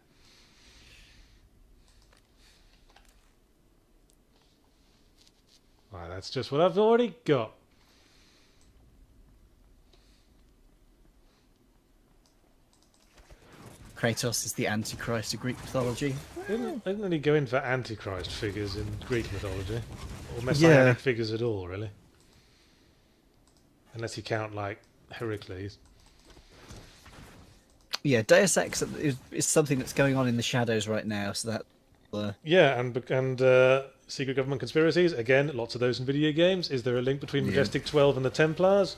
Why, that's just what I've already got. Kratos is the Antichrist of Greek mythology. They didn't really go in for Antichrist figures in Greek mythology. Or messianic figures at all, really. Unless you count, like, Heracles. Yeah, Deus Ex is something that's going on in the shadows right now, so that... Yeah, and secret government conspiracies, again, lots of those in video games. Is there a link between Majestic 12 and the Templars?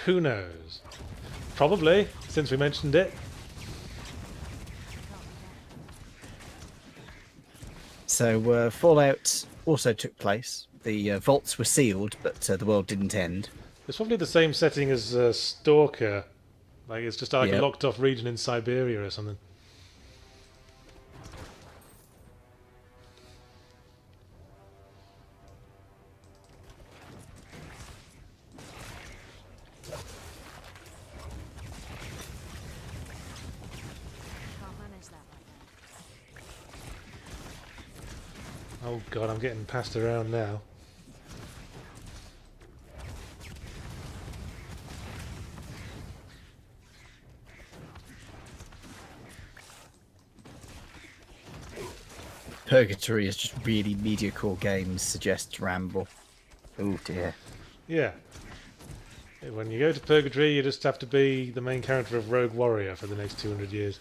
Who knows? Probably, since we mentioned it. So, Fallout also took place. The vaults were sealed, but the world didn't end. It's probably the same setting as Stalker. Like, it's just like a locked-off region in Siberia or something. Oh god, I'm getting passed around now. Purgatory is just really mediocre games, suggests Ramble. Oh dear. Yeah. When you go to Purgatory, you just have to be the main character of Rogue Warrior for the next 200 years.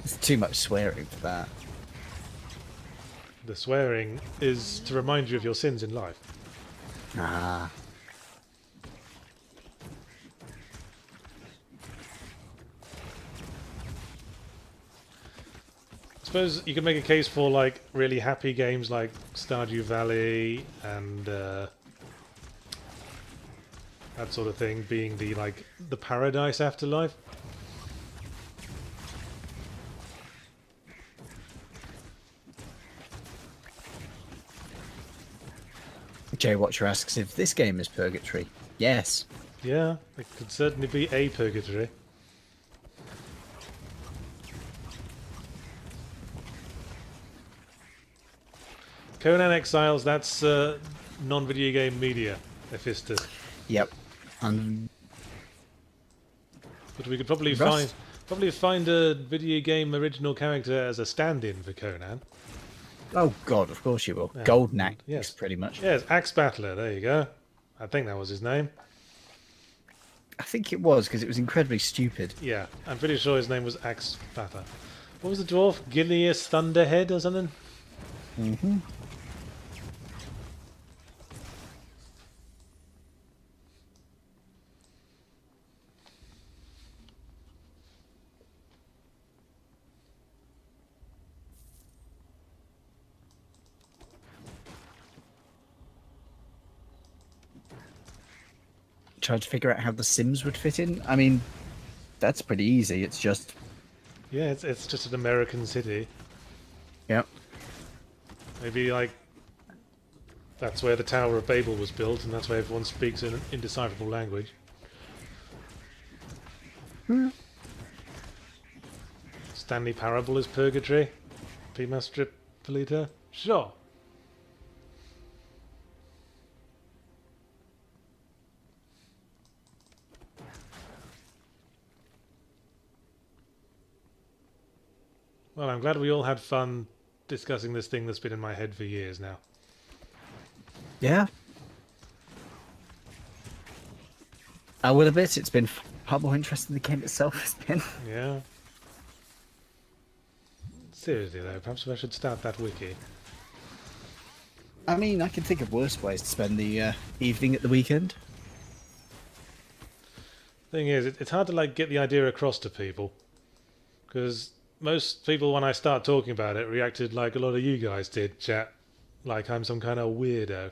There's too much swearing for that. The swearing is to remind you of your sins in life. Ah. I suppose you could make a case for like really happy games like Stardew Valley and that sort of thing being the paradise afterlife. Jay Watcher asks if this game is Purgatory. Yes. Yeah, it could certainly be a Purgatory. Conan Exiles, that's non-video game media, Escapist. Yep. But we could probably find a video game original character as a stand-in for Conan. Oh god, of course you will. Yeah. Golden Axe, Yes. pretty much. Yes, Axe Battler, there you go. I think that was his name. I think it was, because it was incredibly stupid. Yeah, I'm pretty sure his name was Axe Battler. What was the dwarf? Gileas Thunderhead or something? Mm-hmm. Tried to figure out how the Sims would fit in. I mean, that's pretty easy. It's just... Yeah, it's just an American city. Yep. Maybe, like, that's where the Tower of Babel was built, and that's where everyone speaks an indecipherable language. Stanley Parable is Purgatory? Pima Tripolita? Sure. Well, I'm glad we all had fun discussing this thing that's been in my head for years now. Yeah. I will admit it's been far more interesting than the game itself has been. Yeah. Seriously though, perhaps I should start that wiki. I mean, I can think of worse ways to spend the evening at the weekend. Thing is, it's hard to like get the idea across to people. Because most people, when I start talking about it, reacted like a lot of you guys did, chat. Like I'm some kind of weirdo.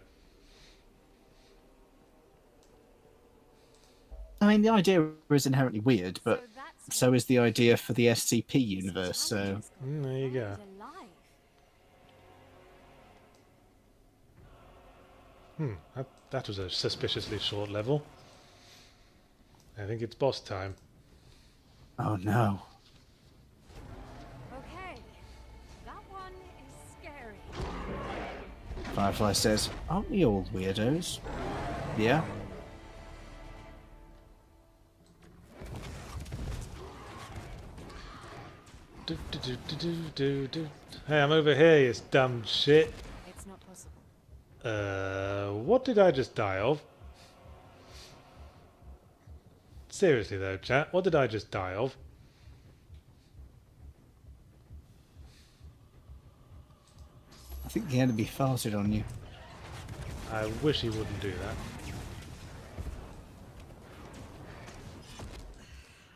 I mean, the idea is inherently weird, but so is the idea for the SCP universe, so... There you go. That was a suspiciously short level. I think it's boss time. Oh no. Okay, that one is scary. Firefly says, aren't we all weirdos? Yeah. Hey, I'm over here, you dumb shit. It's not possible. What did I just die of? Seriously though, chat, what did I just die of? I think the enemy farted on you. I wish he wouldn't do that.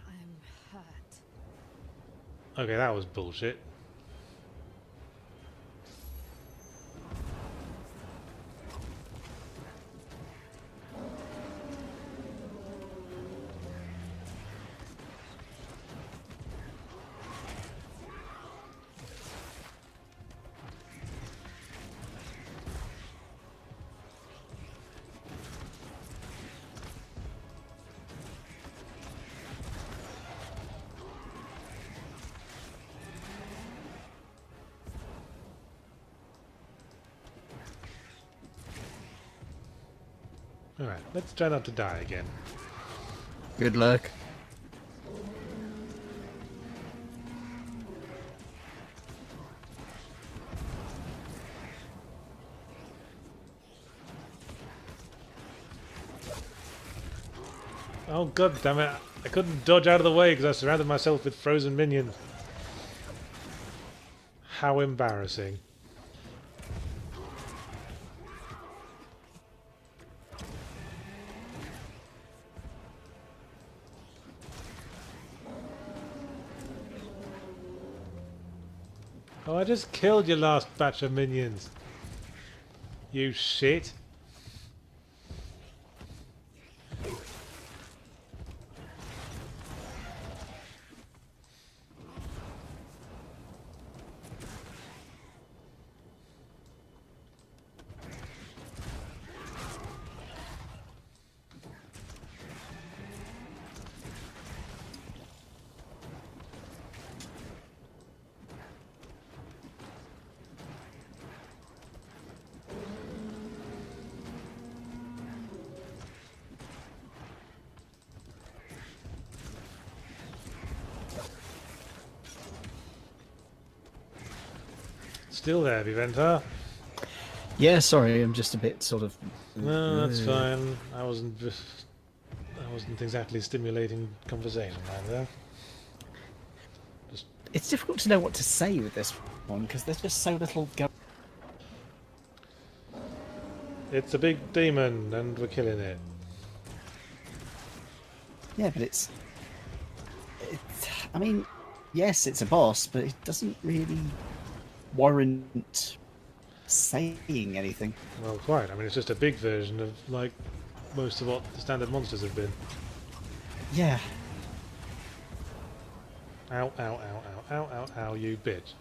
I'm hurt. Okay, that was bullshit. Alright, let's try not to die again. Good luck. Oh god damn it, I couldn't dodge out of the way because I surrounded myself with frozen minions. How embarrassing. Oh, I just killed your last batch of minions. You shit. Still there, Viventar? Yeah, sorry, I'm just a bit sort of... No, that's fine. I wasn't exactly stimulating conversation either. Just It's difficult to know what to say with this one, because there's just so little going. it's a big demon, and we're killing it. Yeah, but it's... I mean, yes, it's a boss, but it doesn't really warrant saying anything. Well, quite. I mean, it's just a big version of, like, most of what the standard monsters have been. Yeah. Ow, ow, ow, ow, ow, ow, ow, you bitch.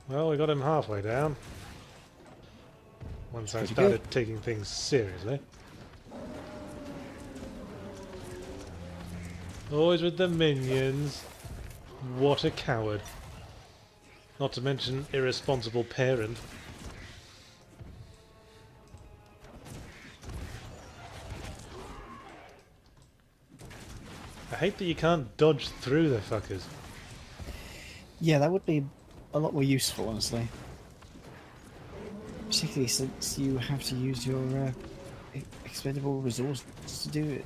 Well, we got him halfway down. Once I Pretty started good. taking things seriously. Always with the minions. What a coward. Not to mention irresponsible parent. I hate that you can't dodge through the fuckers. Yeah, that would be a lot more useful, honestly. Particularly since you have to use your expendable resources to do it.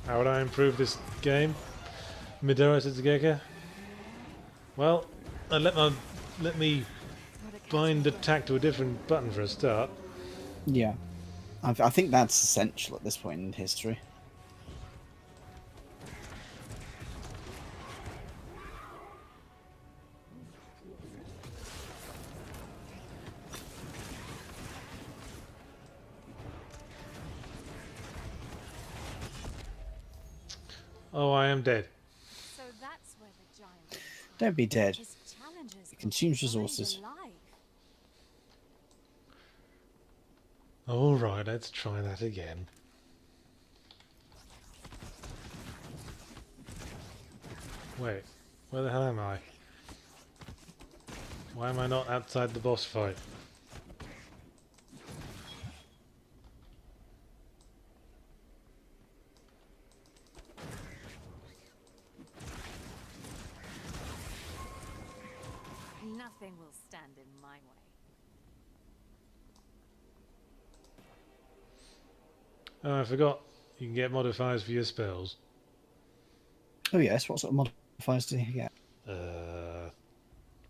How would I improve this game? Midori Sutsugeka? Well, let me bind attack to a different button for a start. Yeah. I think that's essential at this point in history. Oh, I am dead. So that's where the giant Don't be dead. his challenges It consumes resources. Alright, let's try that again. Wait, where the hell am I? Why am I not outside the boss fight? Nothing will stand in my way. Oh, I forgot. You can get modifiers for your spells. Oh yes, what sort of modifiers do you get?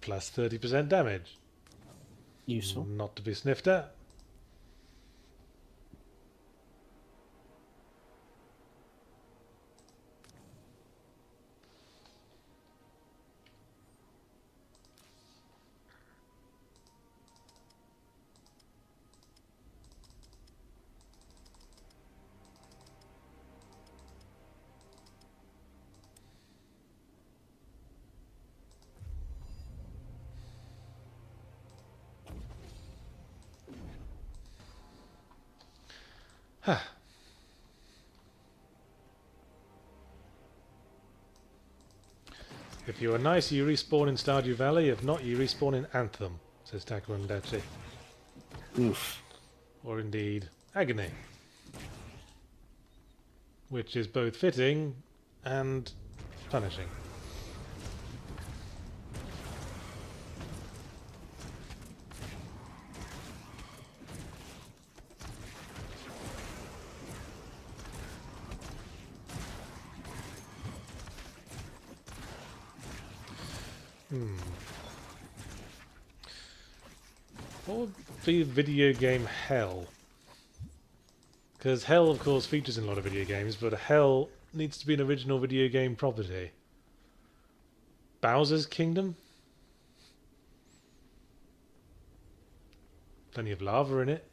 Plus 30% damage. Useful. Not to be sniffed at. If you are nice, you respawn in Stardew Valley. If not, you respawn in Anthem, says Takurandachi. Oof. Or indeed, Agony. Which is both fitting and punishing. What would be video game hell? Because hell, of course, features in a lot of video games, but hell needs to be an original video game property. Bowser's Kingdom? Plenty of lava in it.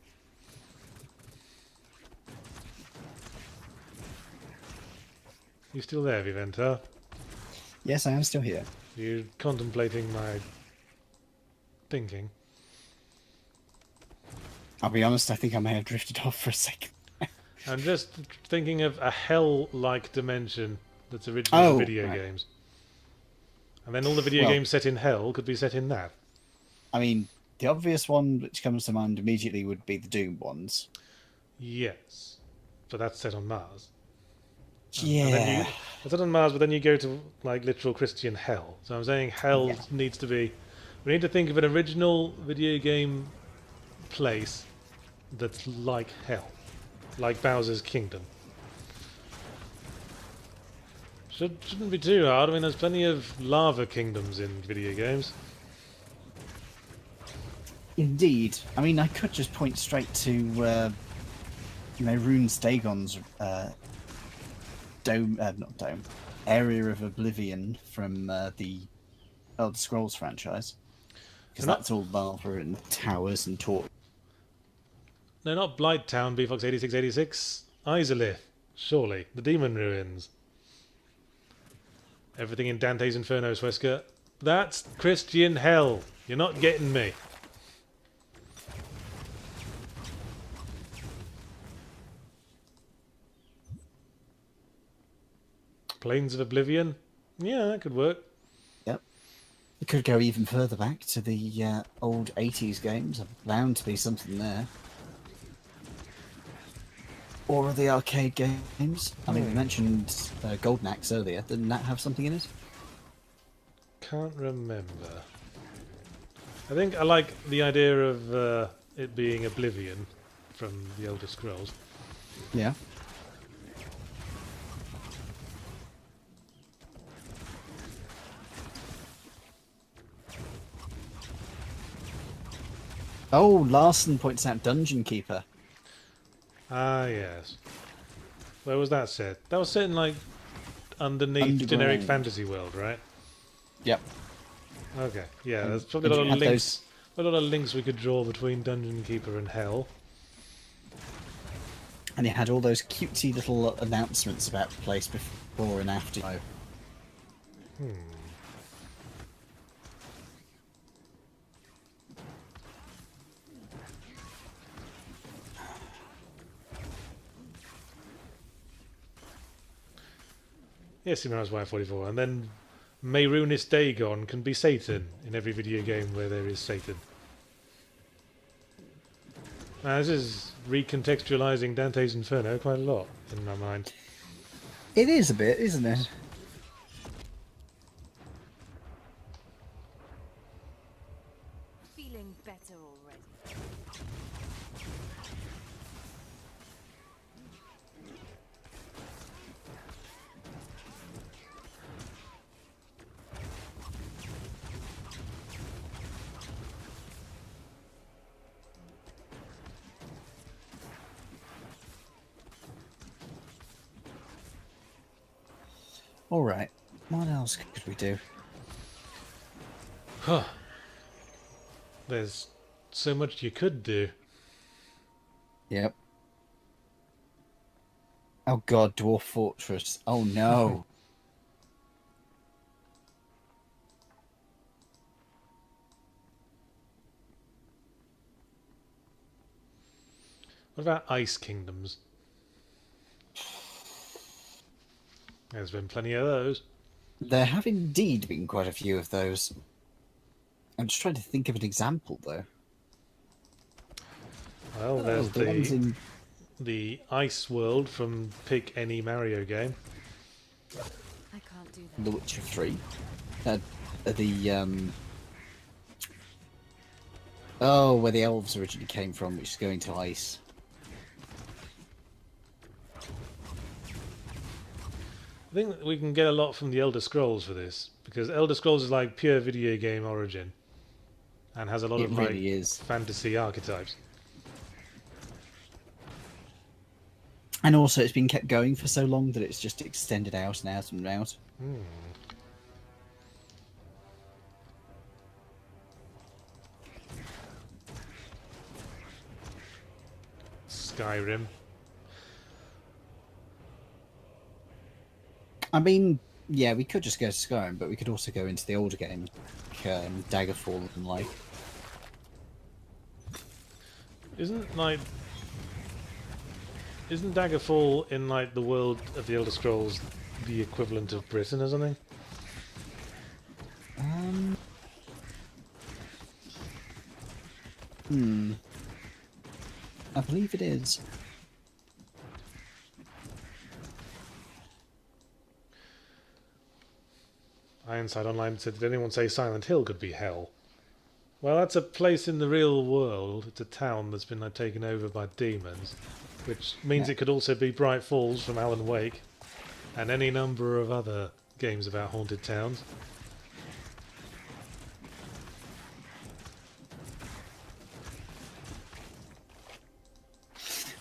You still there, Viventa? Yes, I am still here. You contemplating my thinking? I'll be honest, I think I may have drifted off for a second. I'm just thinking of a hell-like dimension that's original to video games. And then all the video games set in hell could be set in that. I mean, the obvious one which comes to mind immediately would be the Doom ones. Yes. But that's set on Mars. Yeah. It's set on Mars, but then you go to, like, literal Christian hell. So I'm saying hell needs to be... We need to think of an original video game place that's like hell. Like Bowser's Kingdom. Shouldn't be too hard. I mean, there's plenty of lava kingdoms in video games. Indeed. I mean, I could just point straight to, Rune's Dagon's Area of Oblivion from the Elder Scrolls franchise. Because that's all lava and towers and torch. No, not Blighttown, BFox 8686. Izalith, surely. The Demon Ruins. Everything in Dante's Inferno, Swesker. That's Christian hell. You're not getting me. Plains of Oblivion? Yeah, that could work. Yep. We could go even further back to the old 80s games. There's bound to be something there. Or the arcade games. I mean, we mentioned Golden Axe earlier. Didn't that have something in it? Can't remember. I think I like the idea of it being Oblivion from the Elder Scrolls. Yeah. Oh, Larson points out Dungeon Keeper. Ah, yes. Where was that set? That was set in, like, underneath generic Underground. fantasy world, right? Yep. Okay. Yeah, And- there's probably a and lot you of have links. A lot of links we could draw between Dungeon Keeper and Hell. And it had all those cutesy little announcements about the place before and after. Yes, Mirage Y44. And then Mayrunis Dagon can be Satan in every video game where there is Satan. Now, this is recontextualizing Dante's Inferno quite a lot, in my mind. It is a bit, isn't it? Feeling better already. Alright. What else could we do? Huh. There's so much you could do. Yep. Oh god, Dwarf Fortress. Oh no. What about Ice Kingdoms? There's been plenty of those. There have indeed been quite a few of those. I'm just trying to think of an example, though. Well, there's the ones in... the Ice World from pick any Mario game. I can't do that. The Witcher 3. Oh, where the elves originally came from, which is going to ice. I think we can get a lot from the Elder Scrolls for this, because Elder Scrolls is like pure video game origin, and has a lot It of really like is. fantasy archetypes. And also, it's been kept going for so long that it's just extended out and out and out. Skyrim. I mean, yeah, we could just go to Skyrim, but we could also go into the older games, like Daggerfall and like. Isn't Daggerfall in like the world of the Elder Scrolls the equivalent of Britain or something? I believe it is. Ironside Online said, did anyone say Silent Hill could be hell? Well, that's a place in the real world. It's a town that's been taken over by demons, which means it could also be Bright Falls from Alan Wake, and any number of other games about haunted towns.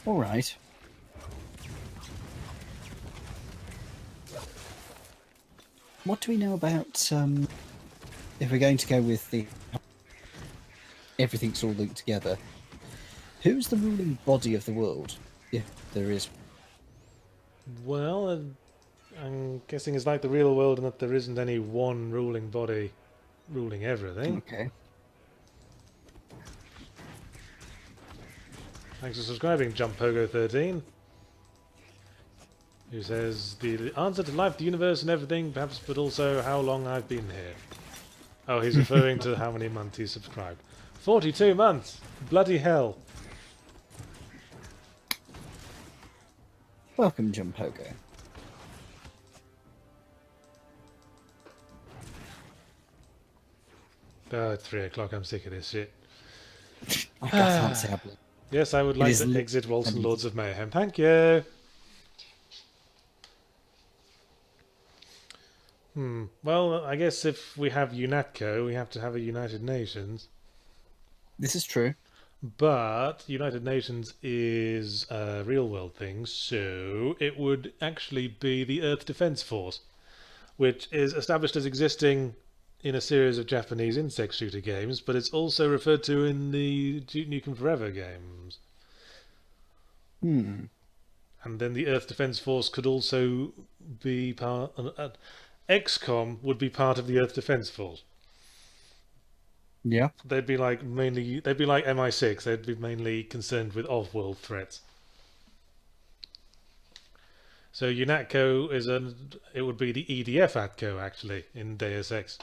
All right. What do we know about if we're going to go with the everything's all linked together? Who's the ruling body of the world, if there is? Well, I'm guessing it's like the real world in that there isn't any one ruling body ruling everything. Okay. Thanks for subscribing, JumpPogo13. Who says, the answer to life, the universe and everything, perhaps, but also how long I've been here. Oh, he's referring to how many months he's subscribed. 42 months! Bloody hell. Welcome, Jumpogo. Oh, it's 3 o'clock, I'm sick of this shit. I can't say I believe. Yes, I would like to exit Wolcen Lords of Mayhem. Thank you! Well, I guess if we have UNATCO, we have to have a United Nations. This is true. But United Nations is a real world thing, so it would actually be the Earth Defense Force, which is established as existing in a series of Japanese insect shooter games, but it's also referred to in the Duke Nukem Forever games. Hmm. And then the Earth Defense Force could also be part... XCOM would be part of the Earth Defense Force. Yeah. They'd be like MI6. They'd be mainly concerned with off-world threats. So UNATCO it would be the EDF ATCO actually in Deus Ex.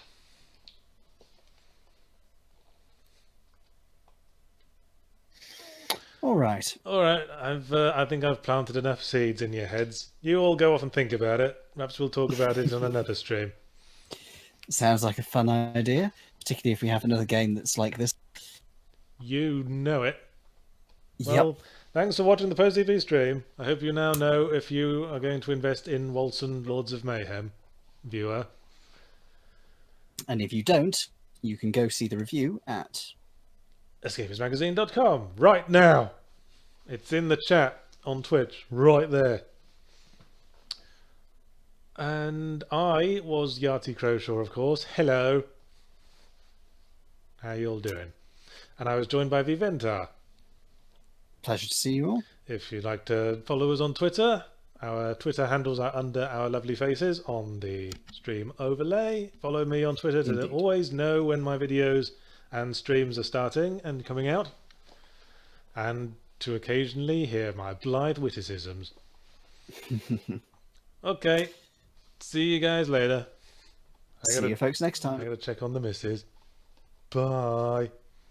All right. I think I've planted enough seeds in your heads. You all go off and think about it. Perhaps we'll talk about it on another stream. Sounds like a fun idea, particularly if we have another game that's like this. You know it. Well, Yep. thanks for watching the PostTV stream. I hope you now know if you are going to invest in Wolcen Lords of Mayhem, viewer. And if you don't, you can go see the review at Escapistmagazine.com right now. It's in the chat on Twitch right there. And I was Yahtzee Crowshaw, of course. Hello. How you all doing? And I was joined by Viventar. Pleasure to see you all. If you'd like to follow us on Twitter, our Twitter handles are under our lovely faces on the stream overlay. Follow me on Twitter to Indeed. always know when my videos and streams are starting and coming out, and to occasionally hear my blithe witticisms. Okay, see you guys later. See you folks next time. I gotta check on the missus. Bye.